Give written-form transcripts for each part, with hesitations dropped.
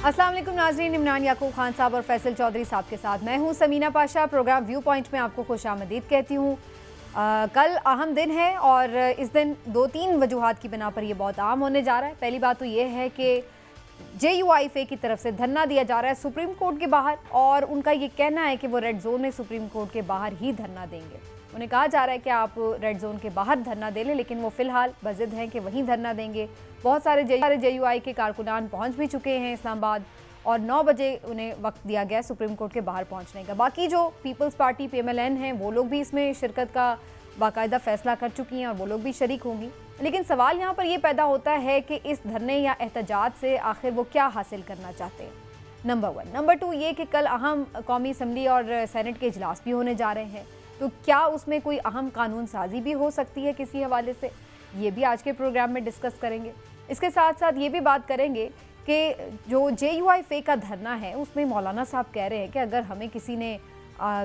अस्सलाम वालेकुम नाज़रीन, इमरान याकूब खान साहब और फैसल चौधरी साहब के साथ मैं हूं Sameena Pasha. Programme Viewpoint में आपको खुशामदीद कहती हूं। कल अहम दिन है और इस दिन 2-3 वजूहात की बिना पर यह बहुत आम होने जा रहा है। पहली बात तो ये है कि JUIFA की तरफ से धरना दिया जा रहा है सुप्रीम कोर्ट के बाहर, और उनका ये कहना है कि वो रेड जोन में सुप्रीम कोर्ट के बाहर ही धरना देंगे। उन्हें कहा जा रहा है कि आप रेड जोन के बाहर धरना दे लें, लेकिन वो फिलहाल बज़िद हैं कि वहीं धरना देंगे। बहुत सारे JUI के कारकुनान पहुंच भी चुके हैं इस्लामाबाद और 9 बजे उन्हें वक्त दिया गया है सुप्रीम कोर्ट के बाहर पहुंचने का। बाकी जो पीपल्स पार्टी PMLN हैं वो लोग भी इसमें शिरकत का बाकायदा फैसला कर चुकी हैं और वो लोग भी शरीक होंगी। लेकिन सवाल यहाँ पर यह पैदा होता है कि इस धरने या एहतजाज से आखिर वो क्या हासिल करना चाहते हैं, नंबर 1। नंबर 2 ये कि कल अहम कौमी असम्बली और सेनेट के इजलास भी होने जा रहे हैं, तो क्या उसमें कोई अहम कानून साजी भी हो सकती है किसी हवाले से, ये भी आज के प्रोग्राम में डिस्कस करेंगे। इसके साथ साथ ये भी बात करेंगे कि जो JUIFA का धरना है उसमें मौलाना साहब कह रहे हैं कि अगर हमें किसी ने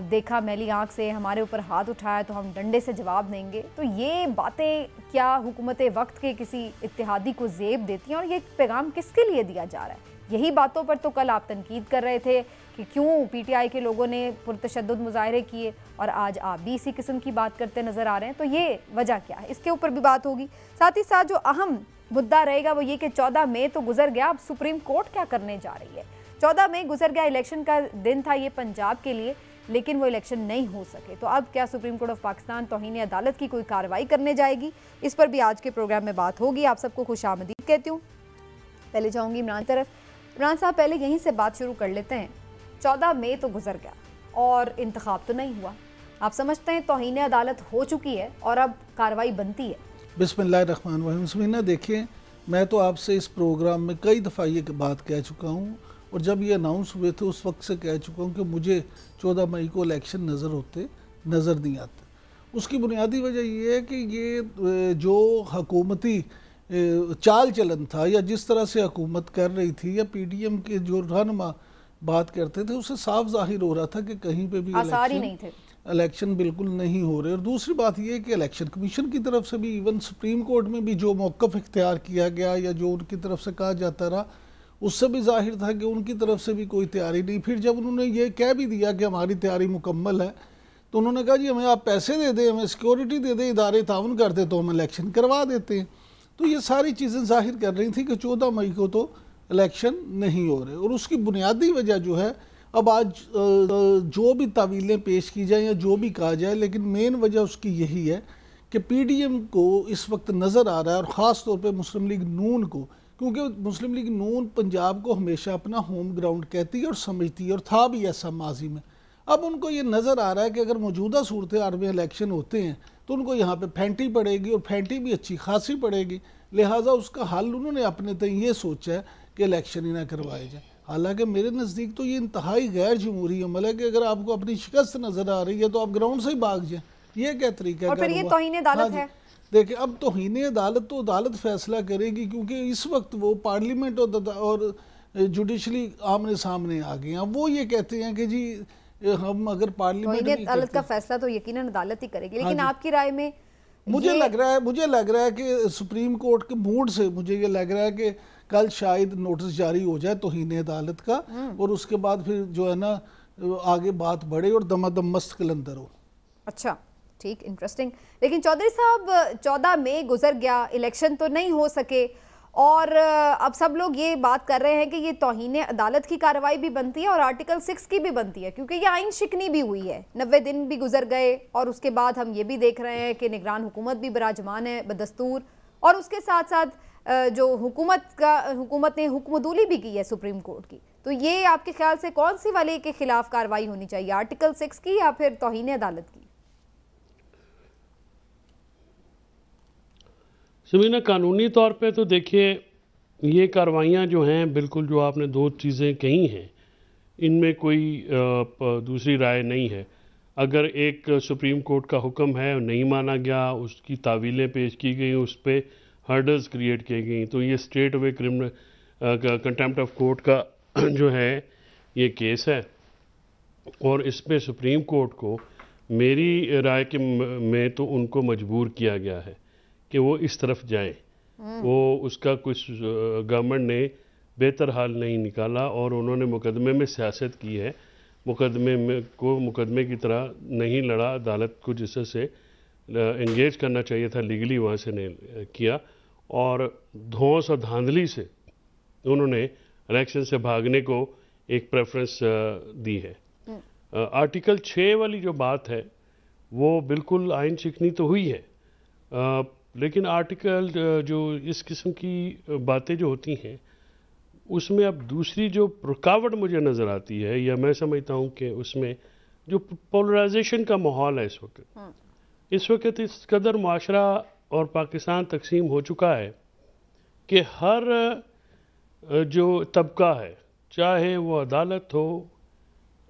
देखा मैली आंख से, हमारे ऊपर हाथ उठाया तो हम डंडे से जवाब देंगे। तो ये बातें क्या हुकूमत वक्त के किसी इत्तेहादी को ज़ेब देती हैं और ये पैगाम किसके लिए दिया जा रहा है? यही बातों पर तो कल आप तनकीद कर रहे थे कि क्यों PTI के लोगों ने पुरतशद्दुद मुजाहरे किए और आज आप भी इसी किस्म की बात करते नज़र आ रहे हैं। तो ये वजह क्या है, इसके ऊपर भी बात होगी। साथ ही साथ जो अहम मुद्दा रहेगा वो ये कि 14 मई तो गुजर गया, अब सुप्रीम कोर्ट क्या करने जा रही है। 14 मई गुजर गया, इलेक्शन का दिन था ये पंजाब के लिए, लेकिन वो इलेक्शन नहीं हो सके। तो अब क्या सुप्रीम कोर्ट ऑफ पाकिस्तान तौहीन अदालत की कोई कार्रवाई करने जाएगी? इस पर भी आज के प्रोग्राम में बात होगी। आप सबको खुशामदीद कहती हूँ। पहले जाऊँगी इमरान तरफ। इमरान साहब, पहले यहीं से बात शुरू कर लेते हैं। 14 मई तो गुजर गया और इंतखाब तो नहीं हुआ, आप समझते हैं तौहीन अदालत हो चुकी है और अब कार्रवाई बनती है? बिस्मिल्लाहिर्रहमानिर्रहीम। समीना, देखिए, मैं तो आपसे इस प्रोग्राम में कई दफ़ा ये बात कह चुका हूँ और जब ये अनाउंस हुए थे उस वक्त से कह चुका हूँ कि मुझे 14 मई को इलेक्शन नज़र नहीं आते। उसकी बुनियादी वजह ये है कि ये जो हुकूमती चाल चलन था या जिस तरह से हुकूमत कर रही थी या PDM के जो रहनुमा बात करते थे उससे साफ जाहिर हो रहा था कि कहीं पे भी आसार ही नहीं थे, इलेक्शन बिल्कुल नहीं हो रहे। और दूसरी बात यह है कि इलेक्शन कमीशन की तरफ से भी, इवन सुप्रीम कोर्ट में भी जो मौक़िफ़ इख्तियार किया गया या जो उनकी तरफ से कहा जाता रहा, उससे भी जाहिर था कि उनकी तरफ से भी कोई तैयारी नहीं। फिर जब उन्होंने ये कह भी दिया कि हमारी तैयारी मुकम्मल है, तो उन्होंने कहा जी हमें आप पैसे दे दें, हमें सिक्योरिटी दे दें, इदारे ताउन कर दें तो हम इलेक्शन करवा देते हैं। तो ये सारी चीज़ें जाहिर कर रही थी कि 14 मई को तो इलेक्शन नहीं हो रहे। और उसकी बुनियादी वजह जो है, अब आज जो भी तावीलें पेश की जाए या जो भी कहा जाए, लेकिन मेन वजह उसकी यही है कि PDM को इस वक्त नज़र आ रहा है, और ख़ास तौर पे मुस्लिम लीग नून को, क्योंकि मुस्लिम लीग नून पंजाब को हमेशा अपना होम ग्राउंड कहती है और समझती है और था भी ऐसा माजी में। अब उनको ये नज़र आ रहा है कि अगर मौजूदा सूरत हाल में इलेक्शन होते हैं तो उनको यहाँ पे फेंटी पड़ेगी और फेंटी भी अच्छी खासी पड़ेगी। लिहाजा उसका हल उन्होंने अपने तय ये सोचा है कि इलेक्शन ही ना करवाए जाए। हालांकि मेरे नज़दीक तो ये इंतहाई गैर जमहूरी अमल है कि अगर आपको अपनी शिकस्त नज़र आ रही है तो आप ग्राउंड से ही भाग जाए। ये क्या तरीका है? और फिर ये तौहीन अदालत है। देखिए, अब तौहीन अदालत तो अदालत फैसला करेगी, क्योंकि इस वक्त वो पार्लियामेंट और जुडिशली आमने सामने आ गए हैं। वो ये कहते हैं कि जी हम अगर पार्लियामेंट अदालत का फैसला तो यकीनन अदालत ही करेगी, लेकिन आपकी राय में मुझे लग रहा है कि सुप्रीम कोर्ट के मूड से मुझे ये लग रहा है कि कल शायद नोटिस जारी हो जाए तौहीन अदालत का, और उसके बाद फिर जो है ना आगे बात बढ़े और दमादम मस्त कलंदर हो। अच्छा, ठीक, इंटरेस्टिंग। लेकिन चौधरी साहब, 14 मई गुजर गया, इलेक्शन तो नहीं हो सके, और अब सब लोग ये बात कर रहे हैं कि ये तौहीन अदालत की कार्रवाई भी बनती है और आर्टिकल 6 की भी बनती है, क्योंकि ये आइन शिकनी भी हुई है। 90 दिन भी गुजर गए और उसके बाद हम ये भी देख रहे हैं कि निगरान हुकूमत भी बराजमान है बदस्तूर, और उसके साथ साथ जो हुकूमत ने हुक्मदूली भी की है सुप्रीम कोर्ट की। तो ये आपके ख्याल से कौन सी वाले के खिलाफ कार्रवाई होनी चाहिए, आर्टिकल 6 की या फिर तौहीन अदालत की? समीना, कानूनी तौर पे तो देखिए ये कार्रवाइयाँ जो हैं, बिल्कुल जो आपने 2 चीज़ें कही हैं, इनमें कोई दूसरी राय नहीं है। अगर एक सुप्रीम कोर्ट का हुक्म है और नहीं माना गया, उसकी तावीलें पेश की गई, उस पर हर्डल्स क्रिएट की गई, तो ये straight away criminal contempt of court का जो है ये केस है। और इस पर सुप्रीम कोर्ट को मेरी राय के में तो उनको मजबूर किया गया है कि वो इस तरफ जाएं। वो उसका कुछ गवर्नमेंट ने बेहतर हाल नहीं निकाला और उन्होंने मुकदमे में सियासत की है। मुकदमे की तरह नहीं लड़ा, अदालत को जिससे एंगेज करना चाहिए था लीगली वहाँ से नहीं किया और धौंस और धांधली से उन्होंने इलेक्शन से भागने को एक प्रेफरेंस दी है। आर्टिकल 6 वाली जो बात है वो बिल्कुल आइन चिकनी तो हुई है, लेकिन आर्टिकल जो इस किस्म की बातें जो होती हैं उसमें अब दूसरी जो रुकावट मुझे नज़र आती है या मैं समझता हूँ कि उसमें जो पोलराइजेशन का माहौल है इस वक्त इस कदर मुआशरा और पाकिस्तान तकसीम हो चुका है कि हर जो तबका है, चाहे वो अदालत हो,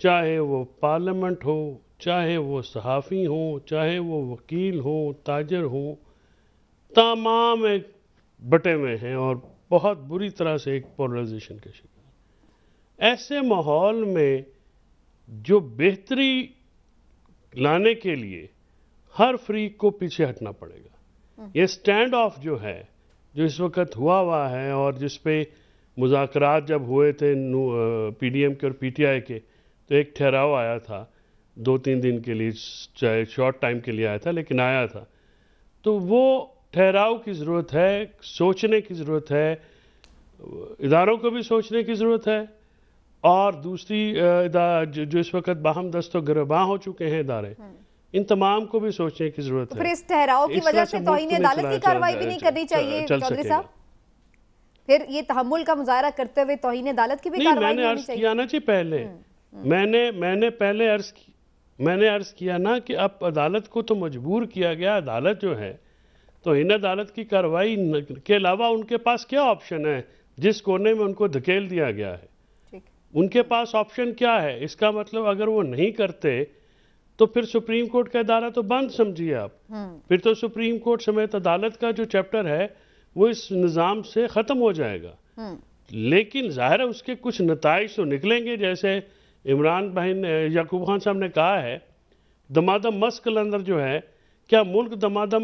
चाहे वो पार्लियामेंट हो, चाहे वो सहाफ़ी हो, चाहे वो वकील हो, ताजर हो, तमाम एक बटे हुए हैं और बहुत बुरी तरह से एक पोलराइजेशन के शिकार। ऐसे माहौल में जो बेहतरी लाने के लिए हर फ्रीक को पीछे हटना पड़ेगा। ये स्टैंड ऑफ जो है, जो इस वक्त हुआ है और जिस पे मुज़ाकरात जब हुए थे पीडीएम के और पीटीआई के, तो एक ठहराव आया था 2-3 दिन के लिए, चाहे शॉर्ट टाइम के लिए आया था लेकिन आया था। तो वो ठहराव की ज़रूरत है, सोचने की ज़रूरत है, इदारों को भी सोचने की ज़रूरत है और दूसरी जो इस वक्त बाहम दस्त और गिरबां हो चुके हैं इदारे, इन तमाम को भी सोचने की ज़रूरत है। फिर इस ठहराव की वजह से तौहीन अदालत की कार्रवाई भी नहीं करनी चाहिए चौधरी साहब? फिर ये तहम्मुल का मुजाहरा करते हुए तौहीन अदालत की भी कार्रवाई नहीं होनी चाहिए? किया ना जी पहले, मैंने पहले अर्ज किया ना कि अब अदालत को तो मजबूर किया गया। अदालत जो है तो इन अदालत की कार्रवाई के अलावा उनके पास क्या ऑप्शन है? जिस कोने में उनको धकेल दिया गया है उनके पास ऑप्शन क्या है? इसका मतलब अगर वो नहीं करते तो फिर सुप्रीम कोर्ट का अदारा तो बंद समझिए आप। फिर तो सुप्रीम कोर्ट समेत अदालत का जो चैप्टर है वो इस निज़ाम से ख़त्म हो जाएगा। लेकिन ज़ाहिर है उसके कुछ नताइज तो निकलेंगे, जैसे इमरान भाई ने, याकूब खान साहब ने कहा है दमादम मस्क कलंदर जो है, क्या मुल्क दमादम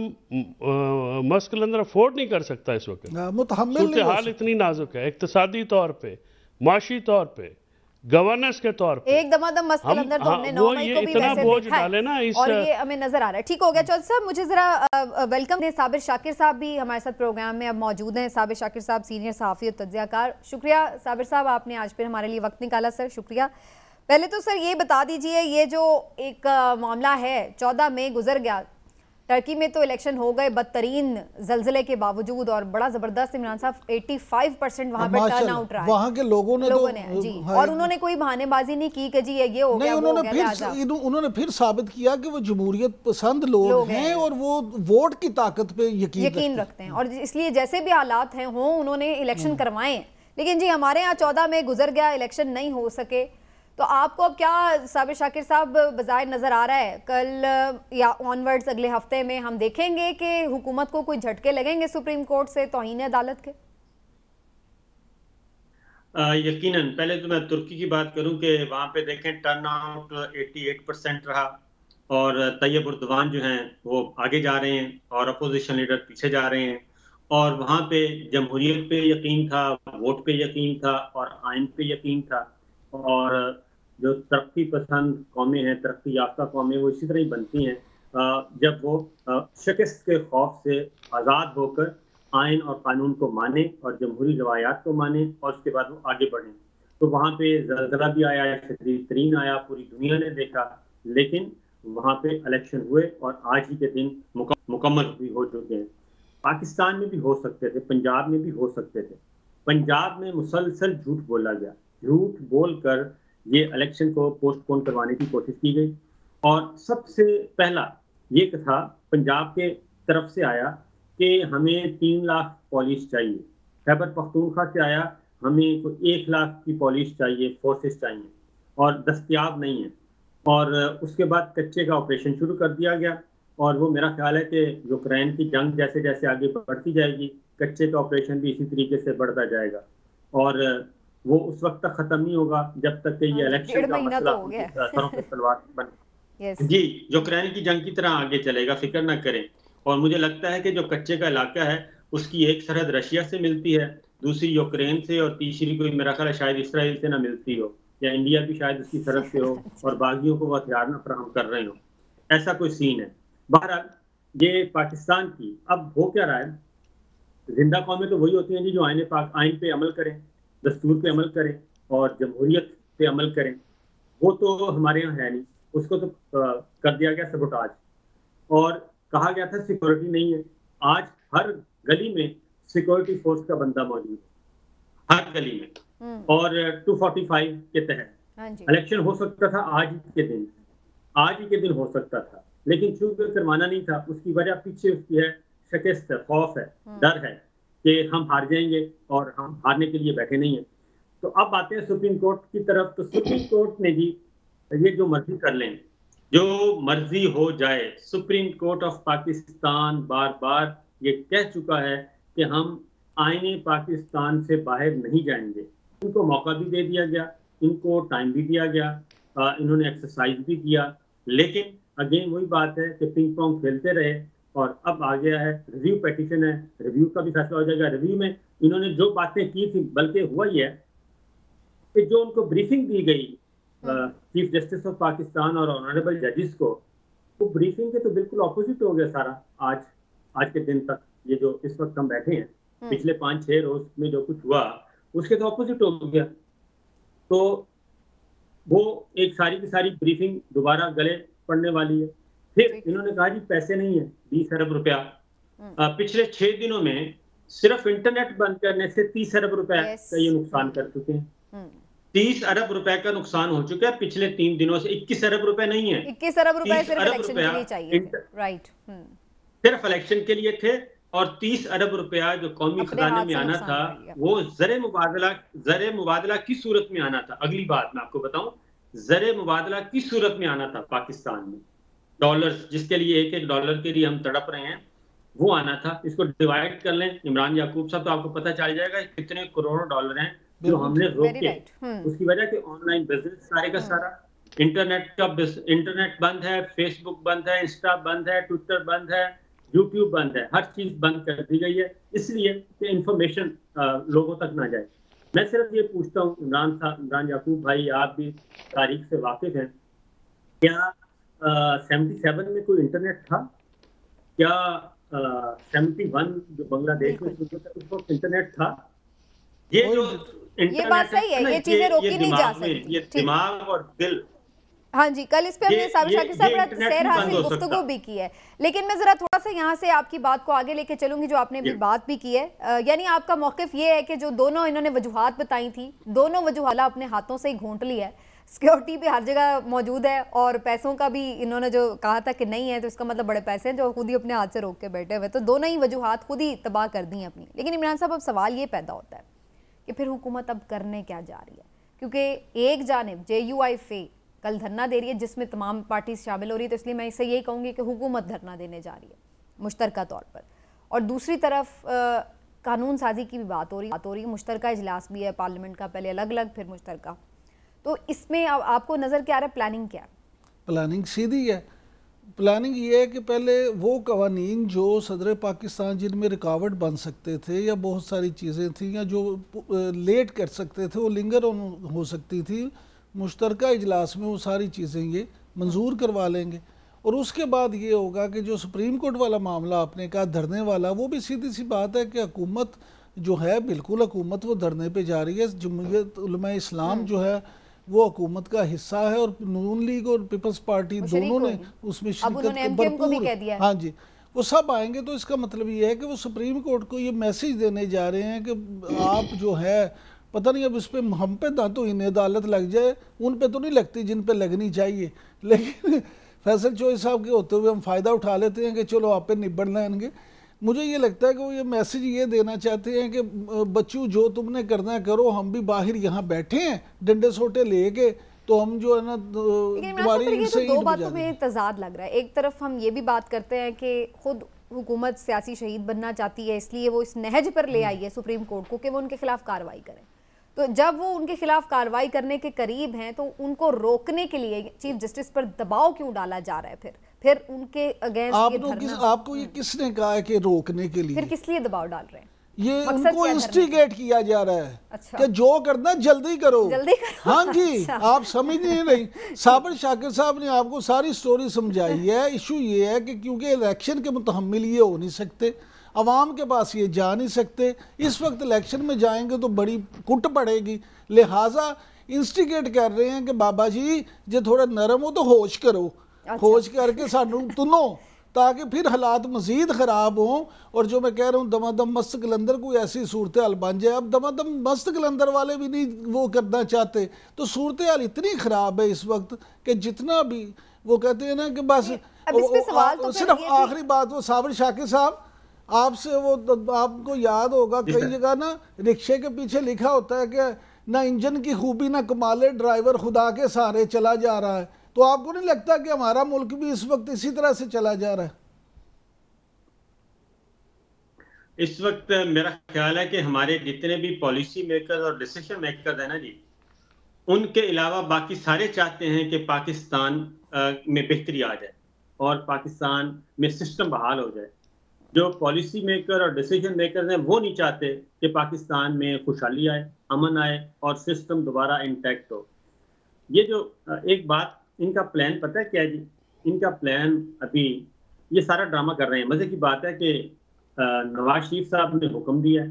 मस्क कलंदर अफोर्ड नहीं कर सकता इस वक्त? सूरत हाल इतनी नाजुक है, इक्तिसादी तौर पे, माशी तौर पे, गवर्नेंस के तौर पे। एक दमादम मस्क कलंदर तो हमने 9 मई को भी वैसे देखा है ना और ये हमें नजर आ रहा है। ठीक हो गया चौधरी साहब, मुझे जरा वेलकम है। साबिर शाकिर साहब भी हमारे साथ प्रोग्राम में अब मौजूद हैं। साबिर शाकिर साहब सीनियर सहाफ़ी और तज्ज़ियाकार। शुक्रिया साबिर साहब, आपने आज फिर हमारे लिए वक्त निकाला सर, शुक्रिया। पहले तो सर ये बता दीजिए, ये जो एक मामला है 14 मई गुजर गया, टर्की में तो इलेक्शन हो गए बदतरीन जलजले के बावजूद और बड़ा जबरदस्त इमरान साहब 85% वहां पर टर्न आउट रहा है वहां के लोगों ने जी, और उन्होंने कोई बहानेबाजी नहीं की कि जी ये हो गया, उन्होंने फिर साबित किया कि वो जमहूरियत पसंद लोग हैं और वो वोट की ताकत पे यकीन रखते हैं और इसलिए जैसे भी हालात हैं हों उन्होंने इलेक्शन करवाए। लेकिन जी हमारे यहाँ 14 मई गुजर गया, इलेक्शन नहीं हो सके, तो आपको अब क्या साबिर शाकिर साहब बज़ाहिर नज़र आ रहा है कल या ऑनवर्ड्स अगले हफ्ते में हम देखेंगे कि हुकूमत को कोई झटके लगेंगे सुप्रीम कोर्ट से तौहीन अदालत के? यकीनन। पहले तो मैं तुर्की की बात करूं कि वहाँ पे देखें टर्न आउट 88% रहा और तैयब उर्दवान जो हैं वो आगे जा रहे हैं और अपोजिशन लीडर पीछे जा रहे हैं और वहाँ पे जमहूरियत पे यकीन था, वोट पे यकीन था और आइन पे यकीन था और जो तरक्की पसंद कौमें हैं, तरक्की याफ्ता कौमें, वो इसी तरह ही बनती हैं जब वो शिकस्त के खौफ से आज़ाद होकर आइन और कानून को माने और जमहूरी रवायात को माने और उसके बाद वो आगे बढ़ें। तो वहाँ पे ज़लज़ला भी आया, शदीद तरीन आया, पूरी दुनिया ने देखा, लेकिन वहाँ पे इलेक्शन हुए और आज ही के दिन मुकम्मल भी हो चुके हैं। पाकिस्तान में भी हो सकते थे, पंजाब में भी हो सकते थे। पंजाब में मुसलसल झूठ बोला गया, झूठ बोलकर ये इलेक्शन को पोस्टपोन करवाने की कोशिश की गई और सबसे पहला ये था पंजाब के तरफ से आया कि हमें 3 लाख पॉलिस चाहिए, खैबर पख्तूनख्वा से आया हमें तो 1 लाख की पॉलिस चाहिए, फोर्सेस चाहिए और दस्तयाब नहीं है और उसके बाद कच्चे का ऑपरेशन शुरू कर दिया गया और वो मेरा ख्याल है कि यूक्रेन की जंग जैसे जैसे आगे बढ़ती जाएगी कच्चे का ऑपरेशन भी इसी तरीके से बढ़ता जाएगा और वो उस वक्त तक खत्म नहीं होगा जब तक कि ये इलेक्शन का मसला सरों पे तलवार बन जी यूक्रेन की जंग की तरह आगे चलेगा, फिक्र ना करें। और मुझे लगता है कि जो कच्चे का इलाका है उसकी एक सरहद रशिया से मिलती है, दूसरी यूक्रेन से और तीसरी कोई मेरा ख्याल है शायद इसराइल से ना मिलती हो, या इंडिया भी शायद उसकी तरफ से हो और बागियों को वो हथियार ना फराहम कर रहे हो, ऐसा कोई सीन है। बहरहाल ये पाकिस्तान की अब हो क्या रहा है, जिंदा कौमें तो वही होती हैं जी जो आइन पे अमल करें, दस्तूर पे अमल करें और जमहूरियत पे अमल करें। वो तो हमारे यहाँ है नहीं, उसको तो कर दिया गया सबोटाज और कहा गया था सिक्योरिटी नहीं है। आज हर गली में सिक्योरिटी फोर्स का बंदा मौजूद है, हर गली में, और 245 के तहत इलेक्शन हो सकता था आज ही के दिन हो सकता था, लेकिन चूंकि करवाना नहीं था, उसकी वजह पीछे उसकी है शिकस्त है, खौफ है, डर है कि हम हार जाएंगे और हम हारने के लिए बैठे नहीं हैं। तो अब आते हैं सुप्रीम कोर्ट की तरफ। तो सुप्रीम कोर्ट ने जी ये जो मर्जी कर लें, जो मर्जी हो जाए, सुप्रीम कोर्ट ऑफ पाकिस्तान बार बार ये कह चुका है कि हम आईने पाकिस्तान से बाहर नहीं जाएंगे। इनको मौका भी दे दिया गया, इनको टाइम भी दिया गया, इन्होंने एक्सरसाइज भी किया, लेकिन अगेन वही बात है कि पिंग पोंग खेलते रहे और अब आ गया है रिव्यू पिटीशन है, रिव्यू का भी फैसला हो जाएगा। रिव्यू में इन्होंने जो बातें की थी, बल्कि हुआ ही है कि जो उनको ब्रीफिंग दी गई चीफ जस्टिस ऑफ पाकिस्तान और ऑनरेबल जजेस को, वो ब्रीफिंग के तो बिल्कुल ऑपोजिट हो गया सारा। आज के दिन तक ये जो इस वक्त हम बैठे हैं, पिछले 5-6 रोज में जो कुछ हुआ उसके तो ऑपोजिट हो गया। तो वो एक सारी की सारी ब्रीफिंग दोबारा गले पड़ने वाली है। फिर इन्होंने कहा जी पैसे नहीं है, 20 अरब रुपया। पिछले 6 दिनों में सिर्फ इंटरनेट बंद करने से 30 अरब रुपए का ये नुकसान कर चुके हैं। 30 अरब रुपए का नुकसान हो चुका है पिछले 3 दिनों से। 21 अरब रुपए नहीं है, 21 अरब रुपए सिर्फ इलेक्शन के लिए चाहिए थे, राइट, सिर्फ इलेक्शन के लिए थे। और 30 अरब रुपया जो कौमी खजाने में आना था वो ज़रे मुबादला की सूरत में आना था। अगली बात मैं आपको बताऊं, ज़रे मुबादला की सूरत में आना था पाकिस्तान में, डॉलर्स जिसके लिए $1 के लिए हम तड़प रहे हैं, वो आना था। इसको डिवाइड कर लें इमरान याकूब साहब, तो आपको पता चल जाएगा कितने करोड़ों डॉलर हैं जो हमने रोके। उसकी वजह से ऑनलाइन बिजनेस सारे का सारा, इंटरनेट बंद है, फेसबुक बंद है, इंस्टा बंद है, ट्विटर बंद है, यूट्यूब बंद है, हर चीज बंद कर दी गई है, इसलिए कि इंफॉर्मेशन लोगों तक ना जाए। मैं सिर्फ ये पूछता हूँ इमरान याकूब भाई, आप भी तारीख से वाकिफ हैं, क्या 77 में कोई इंटरनेट था? क्या 71 जो बांग्लादेश में उस वक्त इंटरनेट था? ये बात सही है, ये चीजें रोकी नहीं जा सकती। ये दिमाग और दिल, हाँ जी, कल इस पे हमने साबिर शाकिर साहब बड़ा सैर हासिल गुफ्तगू भी की है, लेकिन मैं जरा थोड़ा सा यहाँ से आपकी बात को आगे लेके चलूंगी जो आपने भी बात भी की है। यानी आपका मौकिफ ये है कि जो दोनों इन्होंने वजूहात बताई थी, दोनों वजूहात अपने हाथों से ही घोंट ली है। सिक्योरिटी भी हर जगह मौजूद है और पैसों का भी इन्होंने जो कहा था कि नहीं है, तो इसका मतलब बड़े पैसे हैं जो खुद ही अपने हाथ से रोक के बैठे हुए, तो दोनों ही वजूहात खुद ही तबाह कर दी अपनी। लेकिन इमरान साहब, अब सवाल ये पैदा होता है कि फिर हुकूमत अब करने क्या जा रही है, क्योंकि एक जानिब JUIF कल धरना दे रही है जिसमें तमाम पार्टी शामिल हो रही है, तो इसलिए मैं इससे यही कहूँगी कि हुकूमत धरना देने जा रही है मुश्तरका तौर पर, और दूसरी तरफ कानून साजी की भी बात हो रही है, मुश्तरका इजलास भी है पार्लियामेंट का, पहले अलग अलग फिर मुश्तरका। तो इसमें आपको नज़र क्या आ रहा है, प्लानिंग क्या है? प्लानिंग सीधी है। प्लानिंग ये है कि पहले वो कवानीन जो सदर पाकिस्तान जिनमें रुकावट बन सकते थे या बहुत सारी चीज़ें थी या जो लेट कर सकते थे, वो लिंगर हो सकती थी, मुश्तरका इजलास में वो सारी चीज़ें ये मंजूर करवा लेंगे। और उसके बाद ये होगा कि जो सुप्रीम कोर्ट वाला मामला आपने कहा धरने वाला, वो भी सीधी सी बात है कि हुकूमत जो है, बिल्कुल हुकूमत वो धरने पे जा रही है। जमहूरियत उलमा इस्लाम जो है वो हुकूमत का हिस्सा है और नून लीग और पीपल्स पार्टी दोनों ने उसमें शिरकत भरपूर, हाँ जी, वो सब आएंगे। तो इसका मतलब ये है कि वो सुप्रीम कोर्ट को ये मैसेज देने जा रहे हैं कि आप जो है, पता नहीं अब इस पे हम पे ना तो इन्हें अदालत लग जाए, उन पे तो नहीं लगती जिन पे लगनी चाहिए, लेकिन फैसल चोइस साहब के होते हुए हम फ़ायदा उठा लेते हैं कि चलो आप पे निबड़ लेंगे। मुझे ये लगता है कि वो ये मैसेज ये देना चाहते हैं कि बच्चों जो तुमने करना है करो, हम भी बाहर यहाँ बैठे हैं डंडे सोटे लेके, तो हम जो है ना तुम्हारी तो दो बातों में तजाद लग रहा है। एक तरफ हम ये भी बात करते हैं कि खुद हुकूमत सियासी शहीद बनना चाहती है, इसलिए वो इस नहज पर ले आई है सुप्रीम कोर्ट को कि वो उनके खिलाफ कार्रवाई करें। तो जब वो उनके खिलाफ कार्रवाई करने के करीब हैं, तो उनको रोकने के लिए चीफ जस्टिस पर दबाव क्यों डाला जा रहा है? फिर उनके अगेंस्ट आपको ये किसने कहा है कि रोकने के लिए? फिर किस लिए दबाव डाल रहे हैं? ये उनको इंस्टिगेट किया जा रहा है। अच्छा। कि जो करना जल्दी करो, जल्दी करो। हाँ जी। अच्छा। आप समझ नहीं रही। साबिर शाकिर साहब ने आपको सारी स्टोरी समझाई है। इशू ये है कि क्योंकि इलेक्शन के मुतहम्मिल ये हो नहीं सकते, अवाम के पास ये जा नहीं सकते, इस वक्त इलेक्शन में जाएंगे तो बड़ी कुट पड़ेगी, लिहाजा इंस्टिगेट कर रहे हैं कि बाबा जी जो थोड़ा नरम हो तो होश करो। अच्छा। होश करके सानू तुनो, ताकि फिर हालात मजीद ख़राब हों। और जो मैं कह रहा हूँ दमादम मस्त कलंदर कोई ऐसी सूरत हाल बन जाए। अब दमादम मस्त कलंदर वाले भी नहीं वो करना चाहते, तो सूरत हाल इतनी ख़राब है इस वक्त कि जितना भी वो कहते हैं ना कि बस सिर्फ आखिरी बात वो साबिर शाकिर साहब आपसे वो आपको याद होगा कई जगह ना रिक्शे के पीछे लिखा होता है कि ना इंजन की खूबी ना कमाले ड्राइवर खुदा के सहारे चला जा रहा है। तो आपको नहीं लगता कि हमारा मुल्क भी इस वक्त इसी तरह से चला जा रहा है? इस वक्त मेरा ख्याल है कि हमारे जितने भी पॉलिसी मेकर्स और डिसीजन मेकर्स हैं ना जी, उनके अलावा बाकी सारे चाहते हैं कि पाकिस्तान में बेहतरी आ जाए और पाकिस्तान में सिस्टम बहाल हो जाए। जो पॉलिसी मेकर और डिसीजन मेकर हैं वो नहीं चाहते कि पाकिस्तान में खुशहाली आए, अमन आए और सिस्टम दोबारा इंटैक्ट हो। ये जो एक बात इनका प्लान पता है क्या है जी? इनका प्लान अभी ये सारा ड्रामा कर रहे हैं। मज़े की बात है कि नवाज शरीफ साहब ने हुक्म दिया है,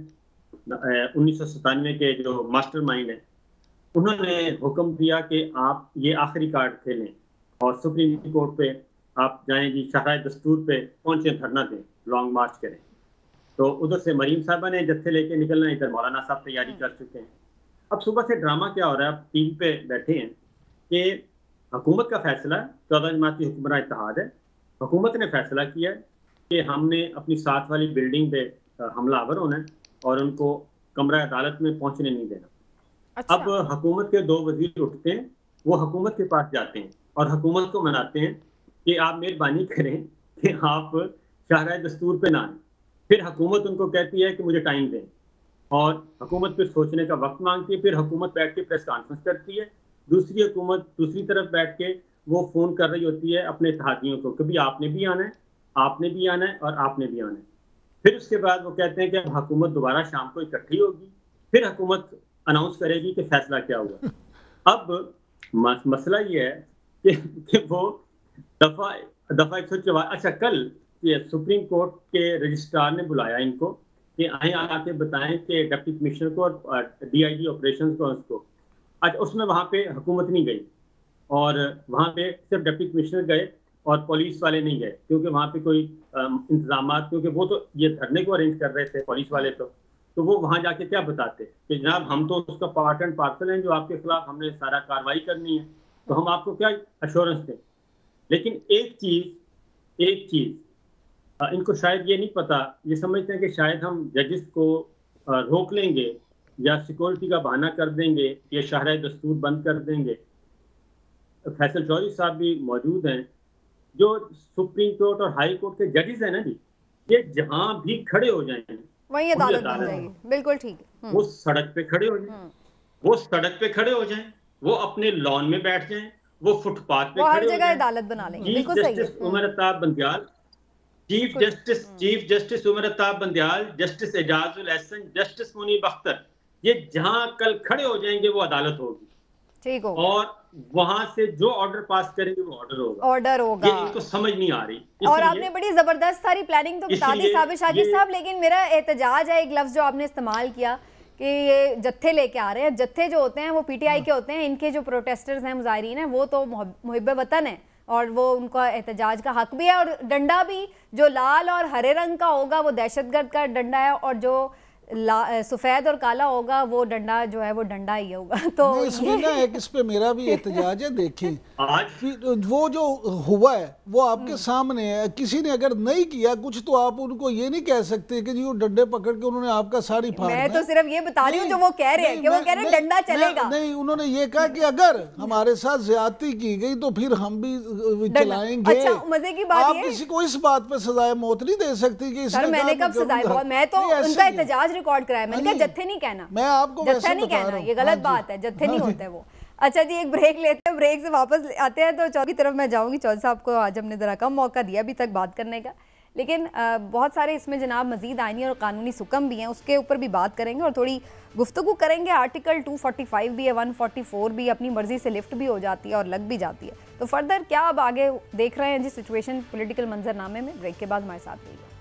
1997 के जो मास्टरमाइंड है उन्होंने हुक्म दिया कि आप ये आखिरी कार्ड खेलें और सुप्रीम कोर्ट पे आप जाएं जी, शाहराह दस्तूर पे पहुंचे, धरना दें, लॉन्ग मार्च करें। तो उधर से मरीम साहबा ने जत्थे लेके निकलना, इधर मौलाना साहब तैयारी कर चुके हैं। अब सुबह से ड्रामा क्या हो रहा है, आप टीवी पे बैठे हैं कि हुकूमत का फैसला, 14 जमाती हुक्मरान इत्तेहाद है, हुकूमत ने फैसला किया है कि हमने अपनी साथ वाली बिल्डिंग पे हमलावर होना है और उनको कमरा अदालत में पहुंचने नहीं देना। अच्छा। अब हुकूमत के 2 वजीर उठते हैं, वो हुकूमत के पास जाते हैं और हुकूमत को मनाते हैं कि आप मेहरबानी करें कि आप शाहराह दस्तूर पे ना आए। फिर हुकूमत उनको कहती है कि मुझे टाइम दें और हुकूमत फिर सोचने का वक्त मांगती है। फिर हुकूमत बैठ के प्रेस कॉन्फ्रेंस करती है, दूसरी हुकूमत दूसरी तरफ बैठ के वो फ़ोन कर रही होती है अपने इत्तेहादियों को कि भी आपने भी आना है, आपने भी आना है और आपने भी आना है। फिर उसके बाद वो कहते हैं कि अब हुकूमत दोबारा शाम को इकट्ठी होगी, फिर हुकूमत अनाउंस करेगी कि फैसला क्या हुआ। अब मसला ये है कि वो दफ़ा 144, अच्छा कल सुप्रीम कोर्ट के रजिस्ट्रार ने बुलाया इनको कि आए आके बताएं कि डिप्टी कमिश्नर को और DIG ऑपरेशन को उसको। अच्छा उसमें वहाँ पे हुकूमत नहीं गई और वहाँ पे सिर्फ डिप्टी कमिश्नर गए और पुलिस वाले नहीं गए, क्योंकि वहाँ पे कोई इंतजाम, क्योंकि वो तो ये धरने को अरेंज कर रहे थे पुलिस वाले, तो वो वहाँ जाके क्या बताते कि जनाब हम तो उसका पार्ट एंड पार्सल हैं, जो आपके खिलाफ हमने सारा कार्रवाई करनी है, तो हम आपको क्या अश्योरेंस दें। लेकिन एक चीज़ इनको शायद ये नहीं पता, ये समझते हैं कि शायद हम जजेस को रोक लेंगे या सिक्योरिटी का बहाना कर देंगे या शाहराह दस्तूर बंद कर देंगे। फैसल चौधरी साहब भी मौजूद हैं, जो सुप्रीम कोर्ट और हाई कोर्ट के जजेस हैं ना जी, ये जहां भी खड़े हो जाएंगे वही अदालत बन जाएगी। बिल्कुल ठीक है। वो सड़क पे खड़े हो जाएं, वो सड़क पे खड़े हो जाएं, वो अपने लॉन में बैठ जाएं, वो फुटपाथ पे हर जगह अदालत बना लेंगे। बिल्कुल सही है। Umar Ata Bandial, chief justice Umar Ata Bandial, justice Ijazul Ahsan, justice Munib Akhtar, ये जहां कल खड़े हो जाएंगे वो अदालत होगी। ठीक होगा। और वहां से जो ऑर्डर पास करेंगे वो ऑर्डर होगा। ये इनको समझ नहीं आ रही। और आपने बड़ी जबरदस्त सारी प्लानिंग तो बता दी साबिर शाकिर साहब, लेकिन मेरा एहतजाज है, एक लफ्ज जो आपने इस्तेमाल किया कि ये जत्थे लेके आ रहे हैं। जत्थे जो होते हैं वो PTI के होते हैं, इनके जो प्रोटेस्टर्स हैं, मुजाहिरीन हैं, वो तो मुहिब्बे वतन है और वो उनका एहतजाज का हक भी है। और डंडा भी जो लाल और हरे रंग का होगा वो दहशतगर्द का डंडा है, और जो सफ़ेद और काला होगा वो डंडा जो है वो डंडा ही होगा। तो इसमें ना एक इस पे मेरा भी एहतजाज है। देखें वो जो हुआ है वो आपके सामने है, किसी ने अगर नहीं किया कुछ तो आप उनको ये नहीं कह सकते कि जी वो डंडे पकड़ के उन्होंने आपका साड़ी फाड़। मैं तो सिर्फ ये बता रही हूँ जो वो कह रहे हैं कि वो कह रहे हैं डंडा चलेगा। नहीं, उन्होंने ये कहा कि अगर हमारे साथ ज्यादती की गई तो फिर हम भी चलाएंगे। अच्छा मजे की बात आप किसी को इस बात पे सजाए मौत नहीं दे सकती कि सर मैंने कब सजाए, मैं तो उनका एहतजाज रिकॉर्ड कराया। मैंने कहा जत्थे नहीं कहना, मैं आपको जत्था नहीं कहना, ये गलत बात है, जत्थे नहीं होते वो। अच्छा जी एक ब्रेक लेते हैं, ब्रेक से वापस आते हैं तो चौथी तरफ मैं जाऊंगी। चौधरी साहब को आज हमने जरा कम मौका दिया अभी तक बात करने का, लेकिन बहुत सारे इसमें जनाब मजीद आईनी और कानूनी सुकम भी हैं, उसके ऊपर भी बात करेंगे और थोड़ी गुफ्तगू करेंगे। आर्टिकल 245 भी है, 144 भी, अपनी मर्जी से लिफ्ट भी हो जाती है और लग भी जाती है। तो फर्दर क्या अब आगे देख रहे हैं जी सिचुएशन पॉलिटिकल मंजरनामे में? ब्रेक के बाद हमारे साथ रहिएगा।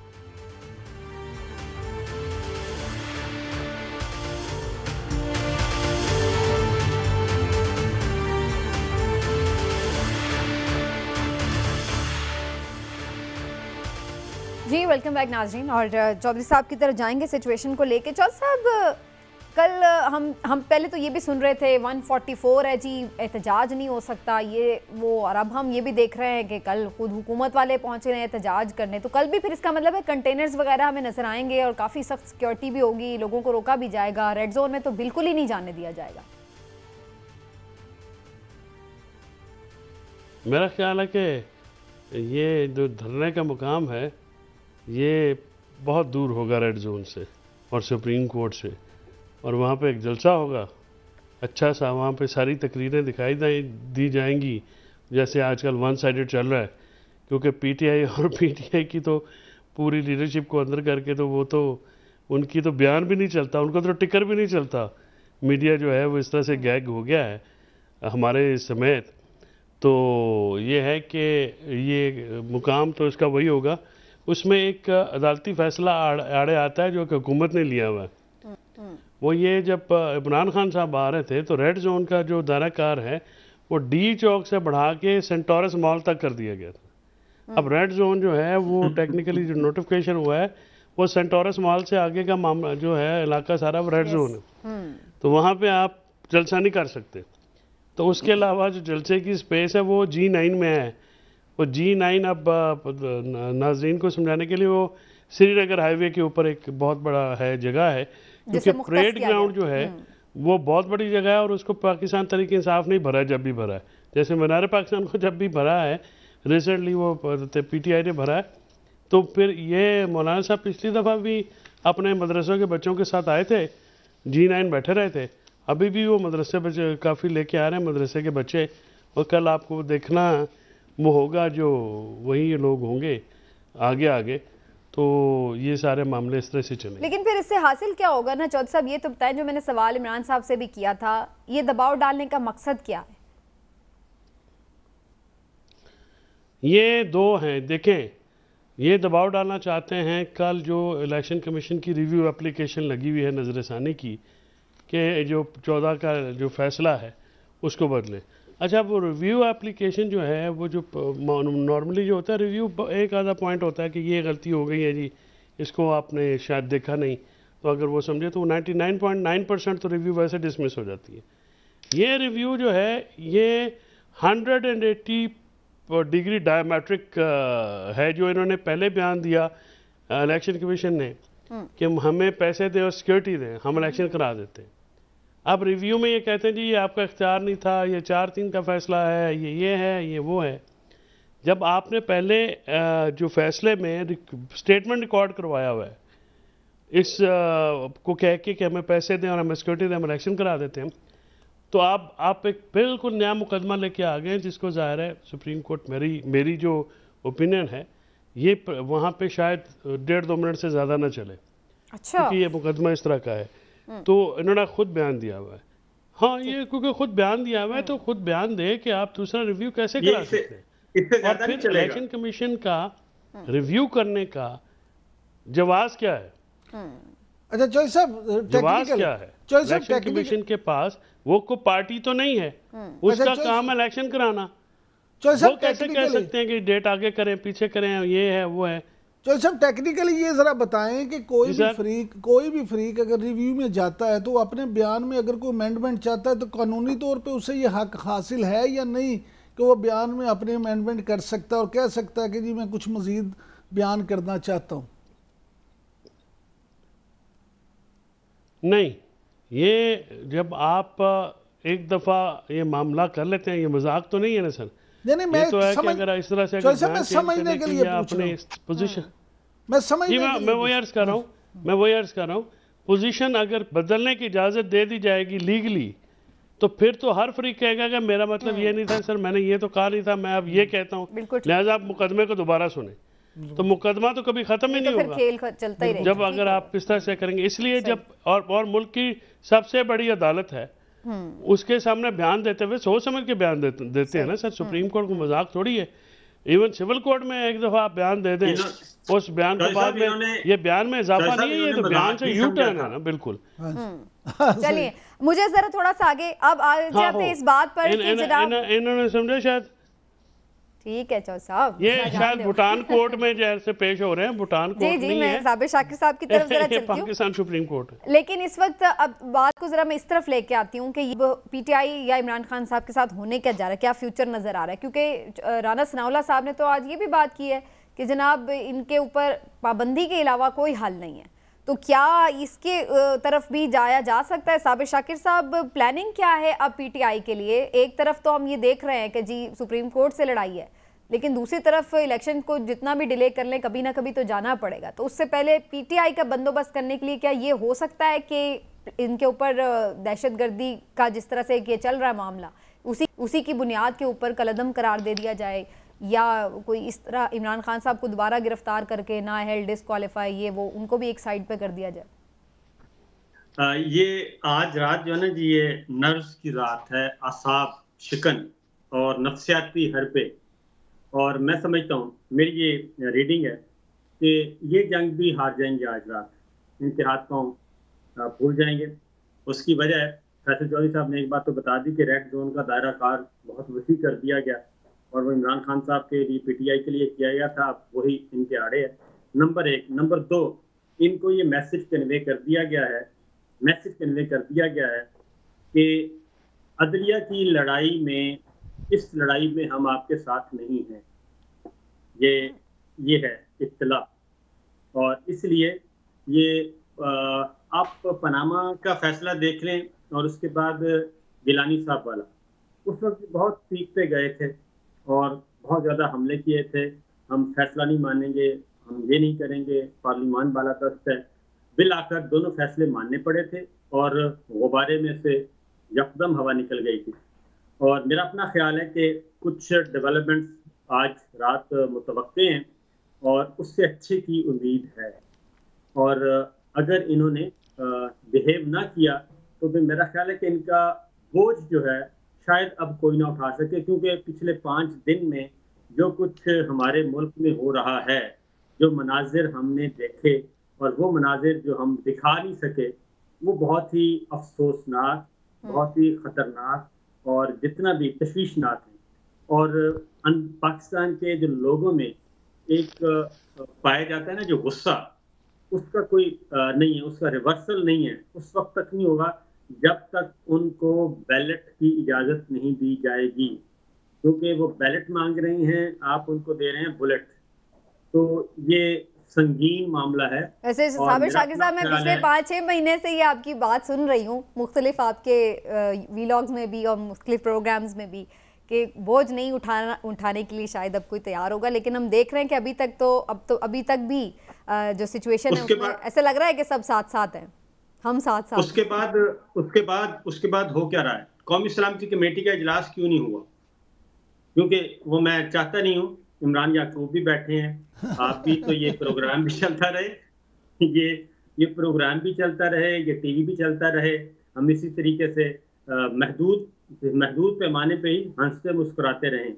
जी वेलकम बैक नाजरीन। और चौधरी साहब की तरफ जाएंगे सिचुएशन को लेके। चौधरी साहब, कल हम पहले तो ये भी सुन रहे थे 144 है जी, एहतजाज नहीं हो सकता ये वो, और अब हम ये भी देख रहे हैं कि कल खुद हुकूमत वाले पहुंचे रहे हैं एहतजाज करने। तो कल भी फिर इसका मतलब है कंटेनर्स वगैरह हमें नजर आएंगे और काफ़ी सख्त सिक्योरिटी भी होगी, लोगों को रोका भी जाएगा, रेड जोन में तो बिल्कुल ही नहीं जाने दिया जाएगा। मेरा ख्याल है कि ये जो धरने का मुकाम है ये बहुत दूर होगा रेड जोन से और सुप्रीम कोर्ट से, और वहाँ पे एक जलसा होगा अच्छा सा, वहाँ पे सारी तकरीरें दिखाई दी जाएंगी जैसे आजकल वन साइडेड चल रहा है, क्योंकि पीटीआई और पीटीआई की तो पूरी लीडरशिप को अंदर करके तो वो तो उनकी तो बयान भी नहीं चलता, उनको तो टिकर भी नहीं चलता। मीडिया जो है वो इस तरह से गैग हो गया है हमारे समेत। तो ये है कि ये मुकाम तो इसका वही होगा, उसमें एक अदालती फैसला आड़े आता है जो कि हुकूमत ने लिया हुआ है। वो ये जब इमरान खान साहब आ रहे थे तो रेड जोन का जो दायरा कार है वो डी चौक से बढ़ा के सेंटोरस मॉल तक कर दिया गया था। अब रेड जोन जो है वो टेक्निकली जो नोटिफिकेशन हुआ है वो सेंटोरस मॉल से आगे का मामला जो है इलाका सारा वो रेड जोन है। तो वहाँ पे आप जलसा नहीं कर सकते। तो उसके अलावा जो जलसे की स्पेस है वो G9 में है। वो G9 अब नाजरीन को समझाने के लिए वो श्रीनगर हाईवे के ऊपर एक बहुत बड़ा है जगह है, क्योंकि परेड ग्राउंड जो है वो बहुत बड़ी जगह है और उसको पाकिस्तान तरीके इंसाफ नहीं भरा है जब भी भरा है। जैसे मीनार पाकिस्तान को जब भी भरा है रिसेंटली वो पीटीआई ने भरा है। तो फिर ये मौलाना साहब पिछली दफ़ा भी अपने मदरसों के बच्चों के साथ आए थे, G9 बैठे रहे थे, अभी भी वो मदरसे बच्चे काफ़ी लेके आ रहे हैं मदरसे के बच्चे, और कल आपको देखना वो होगा जो वही लोग होंगे आगे आगे। तो ये सारे मामले इस तरह से चले। लेकिन फिर इससे हासिल क्या होगा ना चौधरी साहब, ये तो बताएं, जो मैंने सवाल इमरान साहब से भी किया था, ये दबाव डालने का मकसद क्या है? ये दो हैं। देखें, ये दबाव डालना चाहते हैं कल जो इलेक्शन कमीशन की रिव्यू एप्लीकेशन लगी हुई है नजरसानी की कि जो 14 का जो फैसला है उसको बदले। अच्छा, वो रिव्यू एप्लीकेशन जो है वो जो नॉर्मली जो होता है रिव्यू एक आधा पॉइंट होता है कि ये गलती हो गई है जी, इसको आपने शायद देखा नहीं, तो अगर वो समझे तो 99.9% तो रिव्यू वैसे डिसमिस हो जाती है। ये रिव्यू जो है ये 180 डिग्री डायमेट्रिक है जो इन्होंने पहले बयान दिया इलेक्शन कमीशन ने कि हमें पैसे दें और सिक्योरिटी दें, हम इलेक्शन करा देते हैं। अब रिव्यू में ये कहते हैं जी ये आपका इख्तियार नहीं था, ये 4-3 का फैसला है, ये है, ये वो है। जब आपने पहले जो फैसले में स्टेटमेंट रिकॉर्ड करवाया हुआ है इस को कह के कि हमें पैसे दें और हमें सिक्योरिटी दें, हम इलेक्शन करा देते हैं, तो आप एक बिल्कुल नया मुकदमा लेके आ गए जिसको ज़ाहिर है सुप्रीम कोर्ट मेरी जो ओपिनियन है ये वहाँ पे शायद 1.5-2 मिनट से ज़्यादा ना चले। अच्छा, क्योंकि ये मुकदमा इस तरह का है। तो इन्होंने खुद बयान दिया हुआ है। हाँ, ये क्योंकि खुद बयान दिया हुआ है तो खुद बयान दे कि आप दूसरा रिव्यू कैसे करा सकते हैं। और फिर इलेक्शन कमीशन का रिव्यू करने का जवाब क्या है? अच्छा चौधरी साहब, जवाब क्या है? इलेक्शन कमीशन के पास वो को पार्टी तो नहीं है, उसका काम है इलेक्शन कराना। वो कैसे कह सकते हैं कि डेट आगे करें पीछे करें, ये है वो है? चौधरी साहब टेक्निकली ये जरा बताएं कि कोई भी फ्रीक अगर रिव्यू में जाता है तो अपने बयान में अगर कोई अमेंडमेंट चाहता है तो कानूनी तौर पे उसे ये हक हासिल है या नहीं कि वो बयान में अपने अमेंडमेंट कर सकता है और कह सकता है कि जी मैं कुछ मजीद बयान करना चाहता हूँ? नहीं, ये जब आप एक दफा ये मामला कर लेते हैं, ये मजाक तो नहीं है ना सर। नहीं, मैं तो है कि अगर इस तरह से समझने के लिए अपने पोजीशन मैं वही अर्ज कर रहा हूँ पोजीशन अगर बदलने की इजाजत दे दी जाएगी लीगली तो फिर तो हर फ्रीक कहेगा कि मेरा मतलब ये नहीं था सर, मैंने ये तो कहा नहीं था, मैं अब ये कहता हूँ, लिहाजा आप मुकदमे को दोबारा सुने। तो मुकदमा तो कभी खत्म ही नहीं होगा, खेल चलता ही रहेगा जब अगर आप इस तरह से करेंगे। इसलिए जब और मुल्क की सबसे बड़ी अदालत है, उसके सामने बयान देते हुए सोच समझ के बयान देते हैं ना सर। सुप्रीम कोर्ट को मजाक थोड़ी है। इवन सिविल कोर्ट में एक दफा आप बयान दे दें, उस बयान के बाद में ये बयान में इजाफा नहीं है, ये तो बयान से यू टर्न है ना। बिल्कुल। चलिए मुझे जरा थोड़ा सा आगे अब आ जाते हैं इस बात पर कि जनाब इन्होंने समझे शायद, ठीक है चौधरी साहब, ये शायद भूटान कोर्ट में जैसे पेश हो रहे हैं, भूटान कोर्ट जी जी, मैं साबिर शाकिर साहब की तरफ जरा चलती हूं, पाकिस्तान सुप्रीम कोर्ट। लेकिन इस वक्त अब बात को जरा मैं इस तरफ लेके आती हूँ कि पीटीआई या इमरान खान साहब के साथ होने क्या जा रहा है, क्या फ्यूचर नजर आ रहा है। क्योंकि राना सनाउल्लाह साहब ने तो आज ये भी बात की है कि जनाब इनके ऊपर पाबंदी के अलावा कोई हल नहीं है, तो क्या इसके तरफ भी जाया जा सकता है? साबिर शाकिर साहब, प्लानिंग क्या है अब पीटीआई के लिए? एक तरफ तो हम ये देख रहे हैं कि जी सुप्रीम कोर्ट से लड़ाई है, लेकिन दूसरी तरफ इलेक्शन को जितना भी डिले कर लें कभी ना कभी तो जाना पड़ेगा। तो उससे पहले पीटीआई का बंदोबस्त करने के लिए क्या ये हो सकता है कि इनके ऊपर दहशतगर्दी का जिस तरह से ये चल रहा है मामला, उसी की बुनियाद के ऊपर कलअदम करार दे दिया जाए, या कोई इस तरह इमरान खान साहब को दोबारा गिरफ्तार करके ना हेल्ड डिस्क्वालीफाई ये वो उनको भी एक साइड पे कर दिया जाए? ये आज रात जो है ना जी, ये नर्व्स की रात है, असाब शिकन और नफ्सियाती हरबे। और मैं समझता हूँ, मेरी ये रीडिंग है कि ये जंग भी हार जाएंगे आज रात, इनके हाथ पाँव फूल जाएंगे। उसकी वजह है, फैसल चौधरी साहब ने एक बात तो बता दी कि रेड जोन का दायरा कार बहुत वसी कर दिया गया, और वो इमरान खान साहब के लिए पीटीआई के लिए किया गया था, अब वही इनके आड़े है। नंबर 1। नंबर 2, इनको ये मैसेज कन्वे कर दिया गया है कि अदलिया की लड़ाई में, इस लड़ाई में हम आपके साथ नहीं हैं। ये है इत्तला। और इसलिए ये आप पनामा का फैसला देख लें, और उसके बाद गिलानी साहब वाला, उस वक्त बहुत पीक पे गए थे और बहुत ज़्यादा हमले किए थे, हम फैसला नहीं मानेंगे, हम ये नहीं करेंगे, पार्लिमान बाला दस्त है। बिल आकर दोनों फैसले मानने पड़े थे और गुब्बारे में से यकदम हवा निकल गई थी। और मेरा अपना ख्याल है कि कुछ डेवलपमेंट्स आज रात मुतवक्के हैं और उससे अच्छे की उम्मीद है। और अगर इन्होंने बिहेव ना किया तो फिर मेरा ख्याल है कि इनका बोझ जो है शायद अब कोई ना उठा सके, क्योंकि पिछले 5 दिन में जो कुछ हमारे मुल्क में हो रहा है, जो मनाजिर हमने देखे और वो मनाजिर जो हम दिखा नहीं सके, वो बहुत ही अफसोसनाक, बहुत ही ख़तरनाक और जितना भी तशवीशनाक है। और पाकिस्तान के जो लोगों में एक पाया जाता है ना जो गुस्सा, उसका कोई नहीं है, उसका रिवर्सल नहीं है, उस वक्त तक नहीं होगा जब तक उनको बैलेट की इजाज़त नहीं दी जाएगी। क्योंकि वो बैलेट मांग रही हैं, आप उनको दे रहे हैं बुलेट। तो ये संगीन मामला है। वैसे साबिर शाकिर साहब, मैं पिछले 5-6 महीने से ये आपकी बात सुन रही हूँ, मुख्तलिफ आपके वीलॉग्स में भी और मुख्तलिफ प्रोग्राम्स में भी, कि बोझ नहीं उठाने के लिए शायद अब कोई तैयार होगा, लेकिन हम देख रहे हैं कि अभी तक भी जो सिचुएशन है उसमें ऐसा लग रहा है कि सब साथ साथ हैं, हम साथ साथ। उसके बाद हो क्या रहा है? कौमी सलामती कमेटी का इजलास क्यों नहीं हुआ? क्योंकि वो मैं चाहता नहीं हूँ, इमरान याकूब भी बैठे हैं, आप भी, तो ये प्रोग्राम भी चलता रहे, ये प्रोग्राम भी चलता रहे, ये टीवी भी चलता रहे, हम इसी तरीके से महदूद पैमाने पे ही हंसते मुस्कुराते रहें।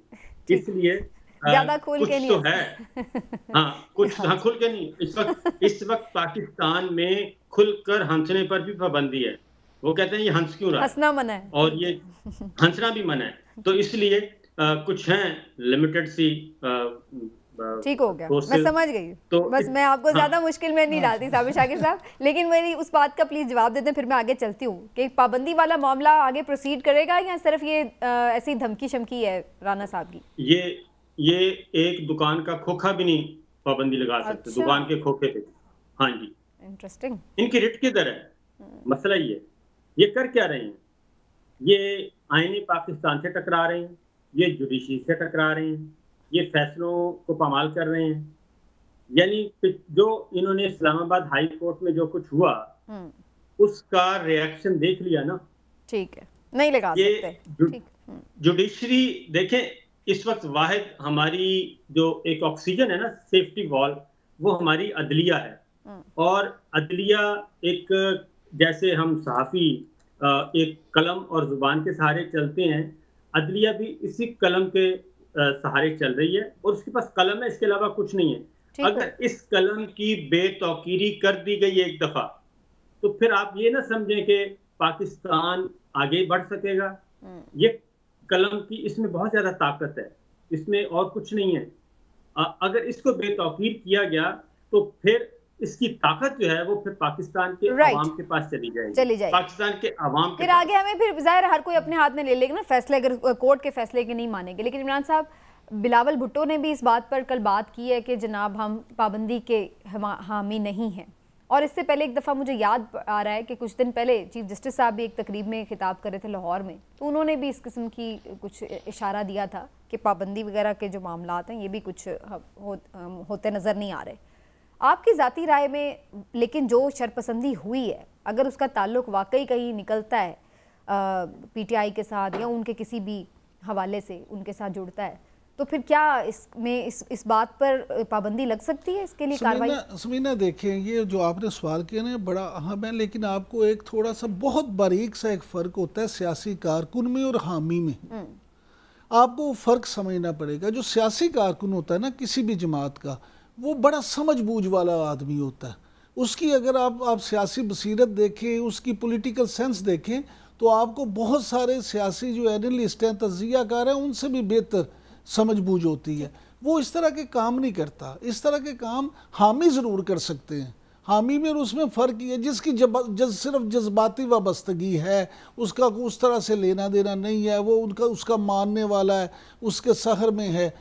इसलिए ज्यादा खुल के नहीं तो है, कुछ खुल के नहीं। इस वक्त पाकिस्तान में खुलकर हंसने पर भी पाबंदी है। वो कहते हैं ये हंस क्यों रहा है, हंसना मना है और ये हंसना भी मना है। तो इसलिए कुछ हैं लिमिटेड सी ठीक हो गया, मैं समझ गई। तो बस मैं आपको ज्यादा मुश्किल में नहीं डालती साबिर शाकिर साहब, लेकिन मेरी उस बात का प्लीज जवाब देते हैं, फिर मैं आगे चलती हूँ कि पाबंदी वाला मामला आगे प्रोसीड करेगा या सिर्फ ये ऐसी धमकी शमकी है राना साहब की? ये एक दुकान का खोखा भी नहीं पाबंदी लगा सकते। अच्छा। दुकान के खोखे पे। हाँ जी, इंटरेस्टिंग। इनकी रिट किधर है? मसला ये कर क्या रहे हैं? ये आईने पाकिस्तान से टकरा रहे हैं, ये जुडिशरी से टकरा रहे हैं, ये फैसलों को पामाल कर रहे हैं। यानी जो इन्होंने इस्लामाबाद हाई कोर्ट में जो कुछ हुआ उसका रिएक्शन देख लिया ना। ठीक है, नहीं लगा सकते। जुडिशरी देखें, इस वक्त वाहिद हमारी जो एक ऑक्सीजन है ना, सेफ्टी वॉल, वो हमारी अदलिया है। और अदलिया एक, जैसे हम सहाफ़ी एक कलम और जुबान के सहारे चलते हैं, अदलिया भी इसी कलम के सहारे चल रही है, और उसके पास कलम है, इसके अलावा कुछ नहीं है। अगर इस कलम की बेतौकीरी कर दी गई एक दफा, तो फिर आप ये ना समझें कि पाकिस्तान आगे बढ़ सकेगा। ये कलम की, इसमें बहुत ज्यादा ताकत है, इसमें और कुछ नहीं है। अगर इसको बेतौकीर किया गया तो फिर इसकी ताकत जो है वो फिर पाकिस्तान के अवाम के पास चली जाएगी। पाकिस्तान के अवाम के फिर आगे हमें फिर जाहिर हर कोई अपने हाथ में ले लेगा ना फैसले, अगर कोर्ट के फैसले के नहीं मानेंगे। लेकिन इमरान साहब, बिलावल भुट्टो ने भी इस बात पर कल बात की है कि जनाब हम पाबंदी के हामी नहीं हैं। और इससे पहले एक दफ़ा मुझे याद आ रहा है कि कुछ दिन पहले चीफ जस्टिस साहब भी एक तकरीब में खिताब कर रहे थे लाहौर में, तो उन्होंने भी इस किस्म की कुछ इशारा दिया था कि पाबंदी वगैरह के जो मामलात हैं ये भी कुछ होते नज़र नहीं आ रहे। आपकी ज़ाती राय में लेकिन जो शरपसंदी हुई है, अगर उसका ताल्लुक वाकई कहीं निकलता है PTI के साथ या उनके किसी भी हवाले से उनके साथ जुड़ता है, तो फिर क्या इसमें इस बात पर पाबंदी लग सकती है? इसके लिए कार्रवाई? समीना देखें, ये जो आपने सवाल किया ना बड़ा अहम है, लेकिन आपको एक थोड़ा सा बहुत बारीक सा एक फ़र्क होता है सियासी कारकुन में और हामी में। आपको फ़र्क समझना पड़ेगा। जो सियासी कारकुन होता है ना किसी भी जमात का, वो बड़ा समझ बूझ वाला आदमी होता है। उसकी अगर आप सियासी बसीरत देखें, उसकी पॉलिटिकल सेंस देखें, तो आपको बहुत सारे सियासी जो एनालिस्ट हैं, तज्जियाकार हैं, उनसे भी बेहतर समझ बूझ होती है। वो इस तरह के काम नहीं करता। इस तरह के काम हामी ज़रूर कर सकते हैं। हामी में और उसमें फ़र्क ये, जिसकी सिर्फ जज्बाती वाबस्तगी है, उसका उस तरह से लेना देना नहीं है, वो उसका मानने वाला है, उसके सहर में है।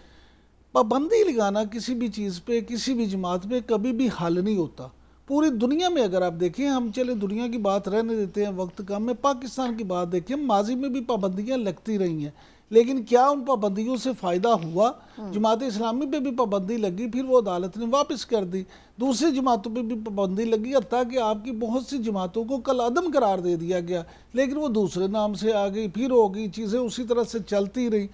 पाबंदी लगाना किसी भी चीज़ पे, किसी भी जमात पे कभी भी हल नहीं होता। पूरी दुनिया में अगर आप देखें, हम चले दुनिया की बात रहने देते हैं, वक्त कम में पाकिस्तान की बात देखें, माजी में भी पाबंदियाँ लगती रही हैं, लेकिन क्या उन पाबंदियों से फ़ायदा हुआ? जमात इस्लामी पे भी पाबंदी लगी, फिर वो अदालत ने वापस कर दी। दूसरी जमातों पे भी पाबंदी लगी, हत्ता कि आपकी बहुत सी जमातों को कल अदम करार दे दिया गया, लेकिन वो दूसरे नाम से आ गई, फिर हो गई, चीज़ें उसी तरह से चलती रही,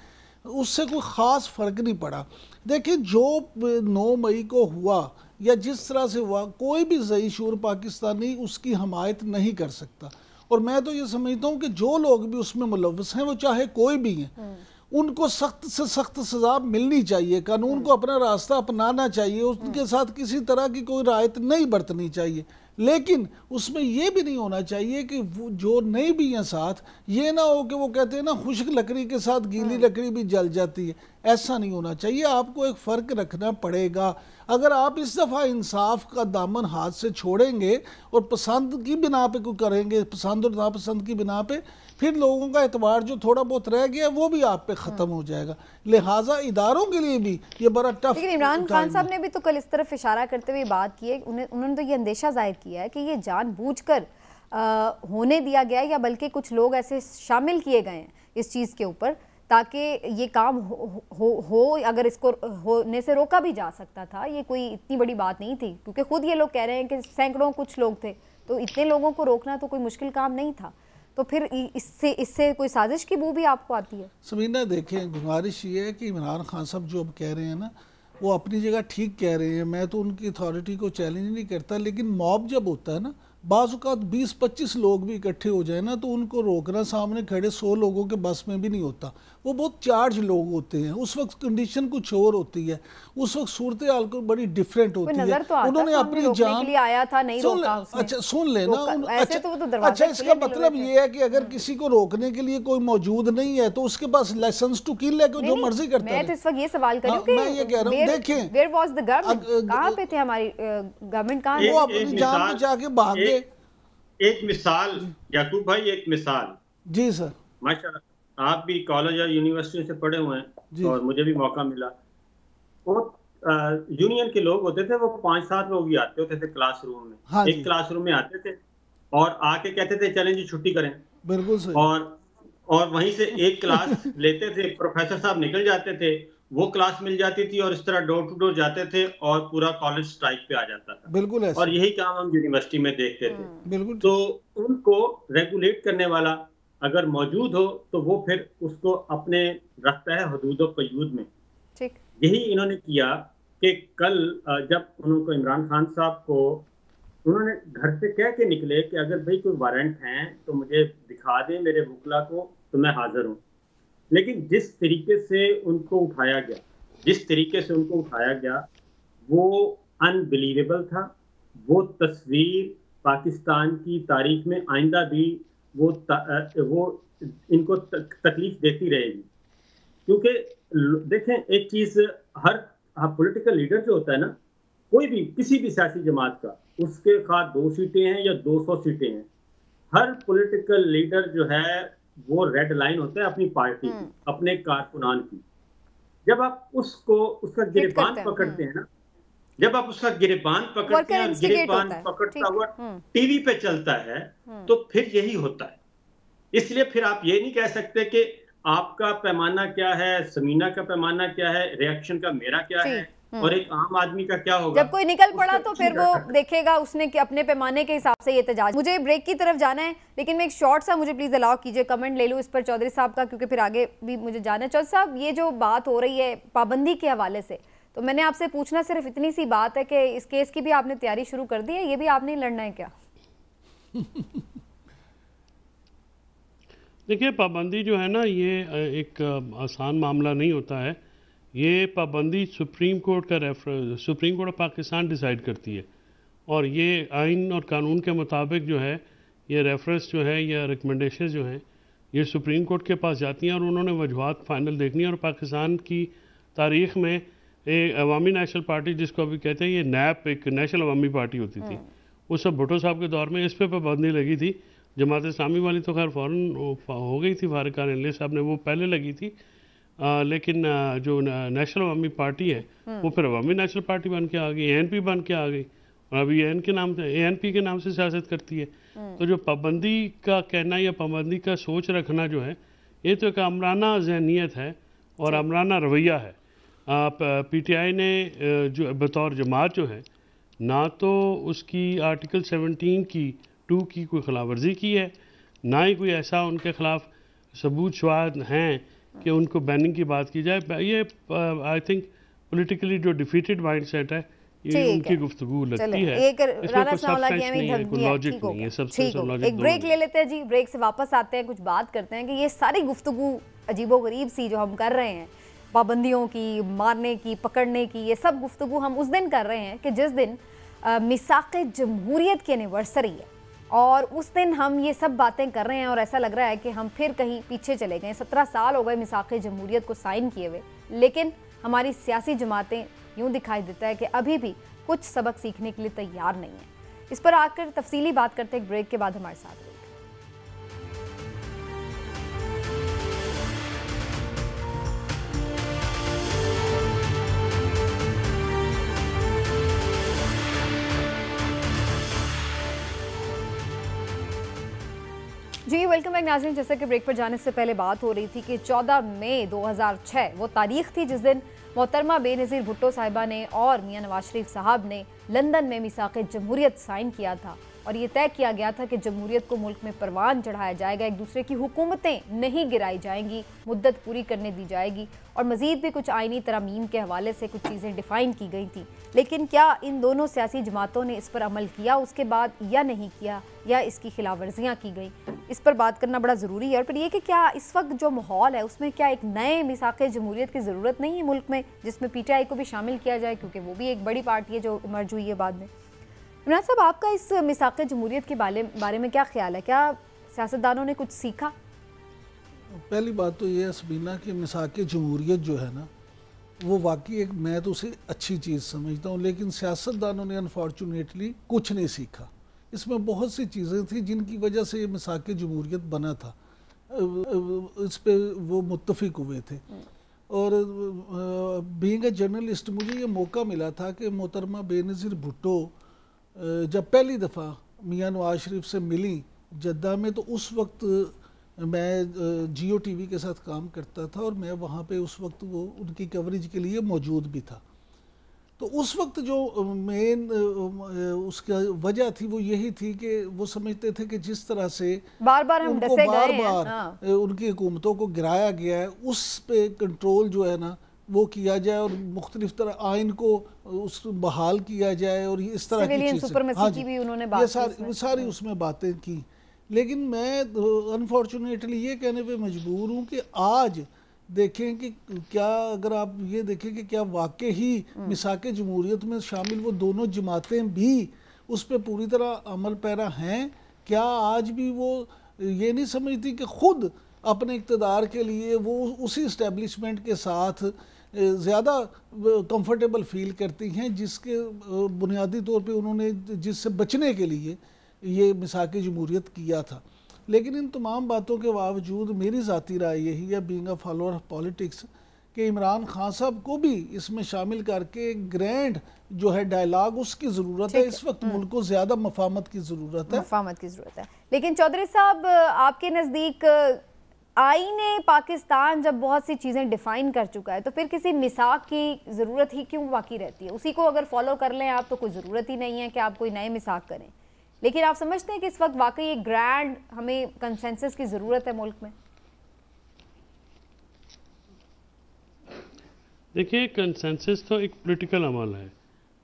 उससे कोई ख़ास फ़र्क नहीं पड़ा। देखिए, जो 9 मई को हुआ या जिस तरह से हुआ, कोई भी ज़ई शूर पाकिस्तानी उसकी हमायत नहीं कर सकता। और मैं तो ये समझता हूँ कि जो लोग भी उसमें मुलव्वस हैं, वो चाहे कोई भी हैं, उनको सख्त से सख्त सज़ा मिलनी चाहिए। कानून को अपना रास्ता अपनाना चाहिए, उनके साथ किसी तरह की कोई रायत नहीं बरतनी चाहिए। लेकिन उसमें यह भी नहीं होना चाहिए कि वो जो नहीं भी हैं साथ, ये ना हो कि वो कहते हैं ना खुश्क लकड़ी के साथ गीली लकड़ी भी जल जाती है। ऐसा नहीं होना चाहिए। आपको एक फ़र्क रखना पड़ेगा। अगर आप इस दफ़ा इंसाफ का दामन हाथ से छोड़ेंगे और पसंद की बिना पे कोई करेंगे, पसंद और नापसंद की बिना पे, फिर लोगों का एतबार जो थोड़ा बहुत रह गया वो भी आप पे ख़त्म हो जाएगा। लिहाजा इदारों के लिए भी ये बड़ा टफ। लेकिन इमरान खान साहब ने भी तो कल इस तरफ इशारा करते हुए बात की है, उन्होंने तो ये अंदेशा जाहिर किया है कि ये जानबूझकर होने दिया गया है, या बल्कि कुछ लोग ऐसे शामिल किए गए हैं इस चीज़ के ऊपर ताकि ये काम हो अगर इसको होने से रोका भी जा सकता था। ये कोई इतनी बड़ी बात नहीं थी, क्योंकि खुद ये लोग कह रहे हैं कि सैकड़ों कुछ लोग थे, तो इतने लोगों को रोकना तो कोई मुश्किल काम नहीं था। तो फिर इससे कोई साजिश की बू भी आपको आती है? समीना देखें, गुजारिश ये है कि इमरान खान साहब जो अब कह रहे हैं ना, वो अपनी जगह ठीक कह रहे हैं। मैं तो उनकी अथॉरिटी को चैलेंज नहीं करता, लेकिन मॉब जब होता है ना, बाज़ औक़ात 20-25 लोग भी इकट्ठे हो जाए ना, तो उनको रोकना सामने खड़े 100 लोगों के बस में भी नहीं होता। वो बहुत चार्ज लोग होते हैं, उस वक्त कंडीशन कुछ और होती है, उस वक्त सूरत हाल को बड़ी डिफरेंट होती है। तो उन्होंने अपनी जान के लिए आया था, नहीं रोका उसने। अच्छा सुन लेना, अच्छा इसका मतलब ये है कि अगर किसी को रोकने के लिए कोई मौजूद नहीं है तो उसके पास लाइसेंस टू किल है, जो मर्जी करता है। मैं तो इस वक्त ये सवाल कर रही हूं कि मैं ये कह रहा हूं, देखें वेयर वाज द गवर्नमेंट, कहां पे थे हमारी गवर्नमेंट, कहां? वो अपनी जान बचा के भाग गए। एक मिसाल याकूब भाई, एक मिसाल। जी सर। माशाल्लाह, आप भी कॉलेज और यूनिवर्सिटी से पढ़े हुए हैं और मुझे भी मौका मिला। वो यूनियन के लोग होते थे, वो 5-7 लोग ही आते होते थे क्लासरूम में। हाँ, एक क्लासरूम में आते थे और आके कहते थे चलें जी छुट्टी करें। बिल्कुल सही। और वहीं से एक क्लास लेते थे, प्रोफेसर साहब निकल जाते थे, वो क्लास मिल जाती थी और इस तरह डोर टू डोर जाते थे और पूरा कॉलेज स्ट्राइक पे आ जाता था। बिल्कुल ऐसा। और यही काम हम यूनिवर्सिटी में देखते थे। बिल्कुल। तो उनको रेगुलेट करने वाला अगर मौजूद हो तो वो फिर उसको अपने रखता है हदूद व क़यूद में। ठीक। यही इन्होंने किया कि कल जब उनको इमरान खान साहब को उन्होंने घर से कह के निकले कि अगर भाई कोई वारंट हैं तो मुझे दिखा दें मेरे वकला को, तो मैं हाजिर हूँ। लेकिन जिस तरीके से उनको उठाया गया, वो अनबिलीवेबल था। वो तस्वीर पाकिस्तान की तारीख में आइंदा भी वो इनको तकलीफ देती रहेगी। क्योंकि देखें एक चीज, हर पॉलिटिकल लीडर जो होता है ना, कोई भी किसी भी सियासी जमात का, उसके खा 2 सीटें हैं या 200 सीटें हैं, हर पॉलिटिकल लीडर जो है वो रेड लाइन होता है अपनी पार्टी की, अपने कारकुनान की। जब आप उसका गिरबान पकड़ते हैं ना, जब आप उसका गिरबान पकड़ते हैं, गिरबान पकड़ता हुआ टीवी पे चलता है, तो फिर यही होता है। इसलिए फिर आप ये नहीं कह सकते कि आपका पैमाना क्या है, समीना का पैमाना क्या है, रिएक्शन का मेरा क्या है और एक आम आदमी का क्या होगा। जब कोई निकल पड़ा तो फिर वो देखेगा उसने कि अपने पैमाने के हिसाब से ये एहतजाज। मुझे ब्रेक की तरफ जाना है, लेकिन मैं एक शॉर्ट सा मुझे प्लीज अलाउ कीजिए, कमेंट ले लूँ इस पर चौधरी साहब का, क्योंकि फिर आगे भी मुझे जाना है। चौधरी साहब, ये जो बात हो रही है पाबंदी के हवाले से, तो मैंने आपसे पूछना सिर्फ इतनी सी बात है कि इस केस की भी आपने तैयारी शुरू कर दी है, ये भी आपने लड़ना है क्या? देखिए, पाबंदी जो है ना, ये एक आसान मामला नहीं होता है। ये पाबंदी सुप्रीम कोर्ट का supreme court of Pakistan decide करती है, और ये आइन और कानून के मुताबिक जो है ये रेफरेंस जो है या रिकमेंडेशन जो हैं ये सुप्रीम कोर्ट के पास जाती हैं, और उन्होंने वजूहात फाइनल देखनी है। और पाकिस्तान की तारीख़ में अवामी नेशनल पार्टी, जिसको अभी कहते हैं, ये नैप एक नेशनल अवामी पार्टी होती थी, उस सब भुट्टो साहब के दौर में इस पर पाबंदी लगी थी। जमात इस्लामी वाली तो खैर फ़ौरन हो गई थी, फारूक खान साहब ने वो पहले लगी थी, लेकिन जो नेशनल अवामी पार्टी है वो फिर अवामी नेशनल पार्टी बन के आ गई, ANP बन के आ गई, और अभी ANP के नाम से सियासत करती है। तो जो पाबंदी का कहना या पाबंदी का सोच रखना जो है, ये तो एक अमराना जहनीत है और अमराना रवैया है। PTI ने जो बतौर जमात जो है, ना तो उसकी आर्टिकल 17 की 2 की कोई खिलाफ वर्जी की है, ना ही कोई ऐसा उनके खिलाफ सबूत शवाहद हैं कि उनको बैनिंग की बात की जाए। ये आई थिंक पॉलिटिकली जो डिफीटेड माइंड सेट है, ये उनकी गुफ्तगू लगती है। एक ब्रेक ले लेते हैं जी, ब्रेक से वापस आते हैं, कुछ बात करते हैं कि ये सारी गुफ्तगू अजीबोगरीब सी जो हम कर रहे हैं, पाबंदियों की, मारने की, पकड़ने की, ये सब गुफ्तगू हम उस दिन कर रहे हैं कि जिस दिन मिसाक़े जमहूरियत की एनिवर्सरी है, और उस दिन हम ये सब बातें कर रहे हैं, और ऐसा लग रहा है कि हम फिर कहीं पीछे चले गए। 17 साल हो गए मिसाक़े जमहूरियत को साइन किए हुए, लेकिन हमारी सियासी जमातें यूँ दिखाई देता है कि अभी भी कुछ सबक सीखने के लिए तैयार नहीं है। इस पर आकर तफसीली बात करते हैं ब्रेक के बाद। हमारे साथ रहिए। जी वेलकम बैक नाज़रीन। जैसे कि ब्रेक पर जाने से पहले बात हो रही थी कि 14 मई 2006 वो तारीख थी जिस दिन मोहतरमा बेनज़ीर भुट्टो साहिबा ने और मियां नवाज शरीफ साहब ने लंदन में मिसाक़े जमहूरियत साइन किया था, और ये तय किया गया था कि जमहूरियत को मुल्क में परवान चढ़ाया जाएगा, एक दूसरे की हुकूमतें नहीं गिराई जाएंगी, मुद्दत पूरी करने दी जाएगी, और मज़ीद भी कुछ आइनी तरमीम के हवाले से कुछ चीज़ें डिफ़ाइन की गई थी। लेकिन क्या इन दोनों सियासी जमातों ने इस पर अमल किया उसके बाद, या नहीं किया, या इसकी खिलाफ वर्जियाँ की गई, इस पर बात करना बड़ा ज़रूरी है। और फिर ये कि क्या इस वक्त जो माहौल है उसमें क्या एक नए मिसाक़े जमहूरियत की ज़रूरत नहीं है मुल्क में, जिसमें PTI को भी शामिल किया जाए, क्योंकि वो भी एक बड़ी पार्टी है जो इमर्ज हुई है बाद में। इमरान साहब, आपका इस मिसाक़े जमहूरियत के बारे में क्या ख्याल है? क्या सियासतदानों ने कुछ सीखा? पहली बात तो ये है सबीना कि मिसाक़े जमहूरियत जो है ना, वो वाकई एक, मैं तो उसे अच्छी चीज़ समझता हूँ, लेकिन सियासतदानों ने अनफॉर्चुनेटली कुछ नहीं सीखा। इसमें बहुत सी चीज़ें थी जिनकी वजह से ये मिसाक़े जमहूरियत बना था, इस पे वो मुत्तफ़िक हुए थे। और बीइंग ए जर्नलिस्ट मुझे ये मौका मिला था कि मोहतरमा बेनज़ीर भुट्टो जब पहली दफ़ा मियां नवाज शरीफ से मिली जद्दा में, तो उस वक्त मैं जियो TV के साथ काम करता था, और मैं वहाँ पे उस वक्त वो उनकी कवरेज के लिए मौजूद भी था। तो उस वक्त जो मेन उसका वजह थी वो यही थी कि वो समझते थे कि जिस तरह से बार बार हम डसे गए हैं, बार उनकी हुकूमतों को गिराया गया है, उस पे कंट्रोल जो है ना वो किया जाए और मुख्तलिफ तरह आइन को उस बहाल किया जाए और इस तरह की चीज़ें, हाँ जी, ये सारी उसमें बातें की। लेकिन मैं अनफॉर्चुनेटली ये कहने पे मजबूर हूँ कि आज देखें कि क्या, अगर आप ये देखें कि क्या वाकई ही मिसाक जमहूरियत में शामिल वो दोनों जमातें भी उस पर पूरी तरह अमल पैरा हैं? क्या आज भी वो ये नहीं समझती कि खुद अपने इक़्तिदार के लिए वो उसी इस्टेब्लिशमेंट के साथ ज़्यादा कंफर्टेबल फील करती हैं जिसके बुनियादी तौर पे उन्होंने जिससे बचने के लिए ये मिसाक जमहूरियत किया था? लेकिन इन तमाम बातों के बावजूद मेरी ज़ाती राय यही है, being a follower of politics, कि इमरान खान साहब को भी इसमें शामिल करके ग्रैंड जो है डायलॉग उसकी ज़रूरत है। इस वक्त मुल्क को ज़्यादा मफाहमत की ज़रूरत है। लेकिन चौधरी साहब, आपके नज़दीक आईने पाकिस्तान जब बहुत सी चीज़ें डिफ़ाइन कर चुका है तो फिर किसी मिसाक की ज़रूरत ही क्यों बाकी रहती है? उसी को अगर फॉलो कर लें आप तो कोई ज़रूरत ही नहीं है कि आप कोई नए मिसाक करें। लेकिन आप समझते हैं कि इस वक्त वाकई एक ग्रैंड हमें कंसेंसस की ज़रूरत है मुल्क में? देखिए, कंसेंसस तो एक पॉलिटिकल अमल है,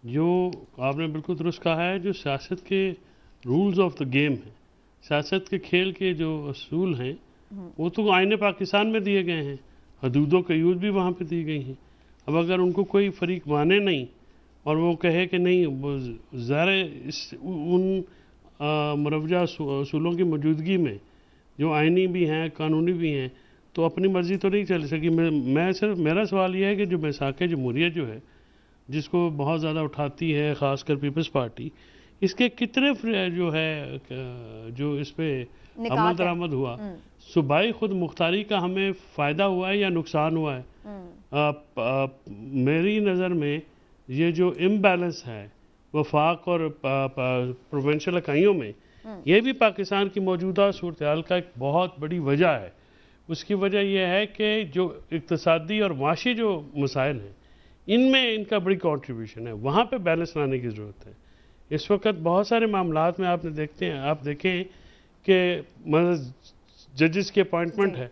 जो आपने बिल्कुल दुरुस्त कहा है, जो सियासत के रूल्स ऑफ द गेम है, सियासत के खेल के जो असूल हैं वो तो आईने पाकिस्तान में दिए गए हैं, हदूदों का यूज़ भी वहाँ पे दी गई हैं। अब अगर उनको कोई फरीक माने नहीं और वो कहे कि नहीं, ज़ाहिर उन मुरवजा असूलों की मौजूदगी में जो आइनी भी हैं, कानूनी भी हैं, तो अपनी मर्ज़ी तो नहीं चल सकी। मैं सिर्फ, मेरा सवाल यह है कि जो मिसाक जमहूरियत जो है, जिसको बहुत ज़्यादा उठाती है ख़ासकर पीपल्स पार्टी, इसके कितने जो है जो इस पर अमल दरामद हुआ, सूबाई खुद मुख्तारी का हमें फ़ायदा हुआ है या नुकसान हुआ है? मेरी नज़र में ये जो इम्बैलेंस है वफाक और प्रोविंशियल इकाइयों में, ये भी पाकिस्तान की मौजूदा सूरत हाल का एक बहुत बड़ी वजह है। उसकी वजह यह है कि जो इक़्तिसादी और माशी जो मसाइल हैं, इनमें इनका बड़ी कंट्रीब्यूशन है, वहाँ पे बैलेंस लाने की ज़रूरत है। इस वक्त बहुत सारे मामलात में आप देखें कि मतलब जजेस की अपॉइंटमेंट है,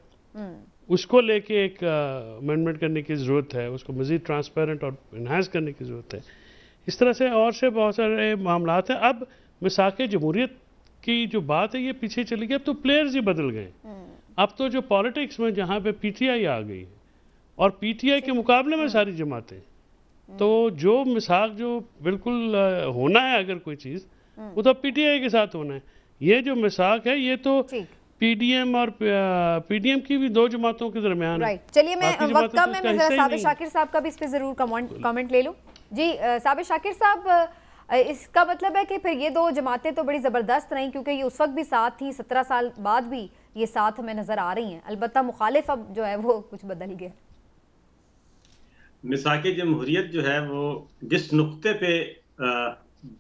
उसको लेके एक अमेंडमेंट करने की ज़रूरत है, उसको मज़ीद ट्रांसपेरेंट और इन्हांस करने की ज़रूरत है। इस तरह से और से बहुत सारे मामलात हैं। अब मिसाक जमहूरियत की जो बात है ये पीछे चली गई, अब तो प्लेयर्स ही बदल गए। अब तो जो पॉलिटिक्स में जहाँ पे पीटीआई आ गई है और पीटीआई के मुकाबले में सारी जमातें, तो जो मिसाक जो बिल्कुल होना है अगर कोई चीज़, वो तो पीटीआई के साथ होना है। ये जो मिसाक है ये तो पीडीएम और पीडीएम की भी दो जमातों के दरमियान है। चलिए, मैं वक्त कम है, मैं साबिर शाकिर साहब का भी इस पे जरूर कमेंट ले लूं। जी साबिर शाकिर साहब, इसका मतलब है कि फिर ये दो जमातें तो बड़ी ज़बरदस्त रहीं, क्योंकि ये उस वक्त भी साथ थी, 17 साल बाद भी ये साथ हमें नज़र आ रही हैं। अलबत्ता मुखालिफ अब जो है वो कुछ बदल गया। मिसाक जमहूरियत जो है वो जिस नुक्ते पे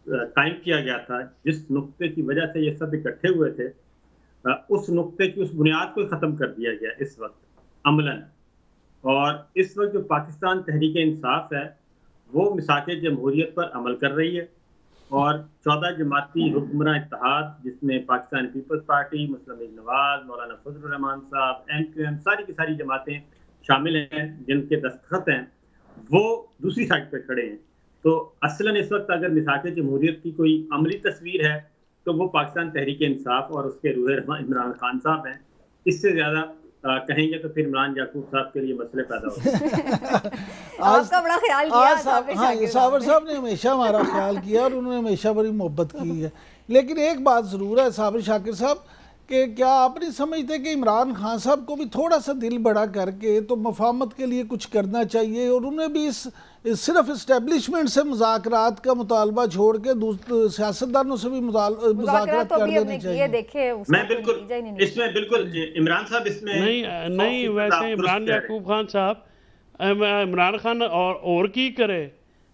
कायम किया गया था, जिस नुक्ते की वजह से ये सब इकट्ठे हुए थे, उस नुक्ते की, उस बुनियाद को ख़त्म कर दिया गया इस वक्त अमलन। और इस वक्त जो पाकिस्तान तहरीक इंसाफ है वो मिसाक जमहूरियत पर अमल कर रही है, और 14 जमाती हुक्मरान इत्तेहाद, जिसमें पाकिस्तान पीपल्स पार्टी, मुस्लिम लीग नवाज, मौलाना फजल रहमान साहब, MQM, सारी की सारी जमातें शामिल हैं जिनके दस्तखत हैं, वो दूसरी साइड पर खड़े हैं। तो असलन इस वक्त अगर मिसाक जमहूरियत की कोई अमली तस्वीर है तो वो पाकिस्तान तहरीक इंसाफ और उसके रूह रहमान इमरान खान साहब हैं। इससे ज़्यादा कहेंगे तो फिर इमरान याकूब साहब के लिए मसले पैदा होते हैं। आपका बड़ा ख्याल किया साबिर साहब ने हमेशा हमारा ख्याल किया और उन्होंने हमेशा बड़ी मोहब्बत की है। लेकिन एक बात ज़रूर है साबिर शाकिर साहब, कि क्या आप नहीं समझते कि इमरान खान साहब को भी थोड़ा सा दिल बड़ा करके तो मफाहमत के लिए कुछ करना चाहिए, और उन्हें भी इस सिर्फ इस्टेब्लिशमेंट से मुज़ाकरात का मुतालबा छोड़ के सियासतदानों से भी मुज़ाकरात कर लेने चाहिए। मैं बिल्कुल इसमें बिल्कुल इमरान साहब इसमें नहीं वैसे इमरान याकूब खान साहब इमरान खान और की करे,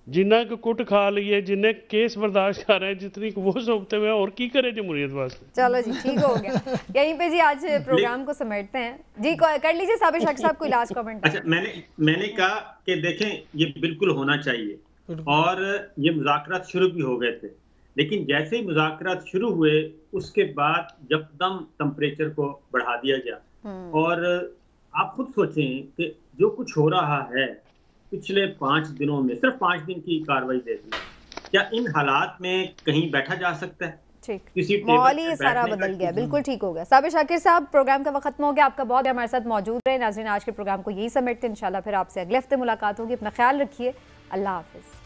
जिन्हें को कुट खा लिए, जिन्हें केस बर्दाश्त कर रहे हैं, जितनी वो सोचते हुए और की करे जमहूरियत वास्ते। चलो जी, ठीक हो गया। यहीं पे जी आज प्रोग्राम को समेटते हैं। जी कर लीजिए साबिर शाकिर साहब, कोई लास्ट कमेंट। अच्छा, मैंने कहा कि देखें ये बिल्कुल होना चाहिए, और ये मुज़ाकरात शुरू भी हो गए थे। लेकिन जैसे ही मुज़ाकरात शुरू हुए उसके बाद यकदम टेम्परेचर को बढ़ा दिया गया। और आप खुद सोचें कि जो कुछ हो रहा है पिछले 5 दिनों में, सिर्फ 5 दिन की कार्रवाई देख लें, क्या इन हालात में कहीं बैठा जा सकता है? ठीक, माहौल ही सारा बदल गया। बिल्कुल ठीक हो गया। साबिर शाकिर साहब, प्रोग्राम का वक्त खत्म हो गया। आपका बहुत हमारे साथ मौजूद रहे। नाज़रीन, आज के प्रोग्राम को यही समेटते हैं। इंशाल्लाह फिर आपसे अगले हफ्ते मुलाकात होगी। अपना ख्याल रखिए। अल्लाह हाफिज़।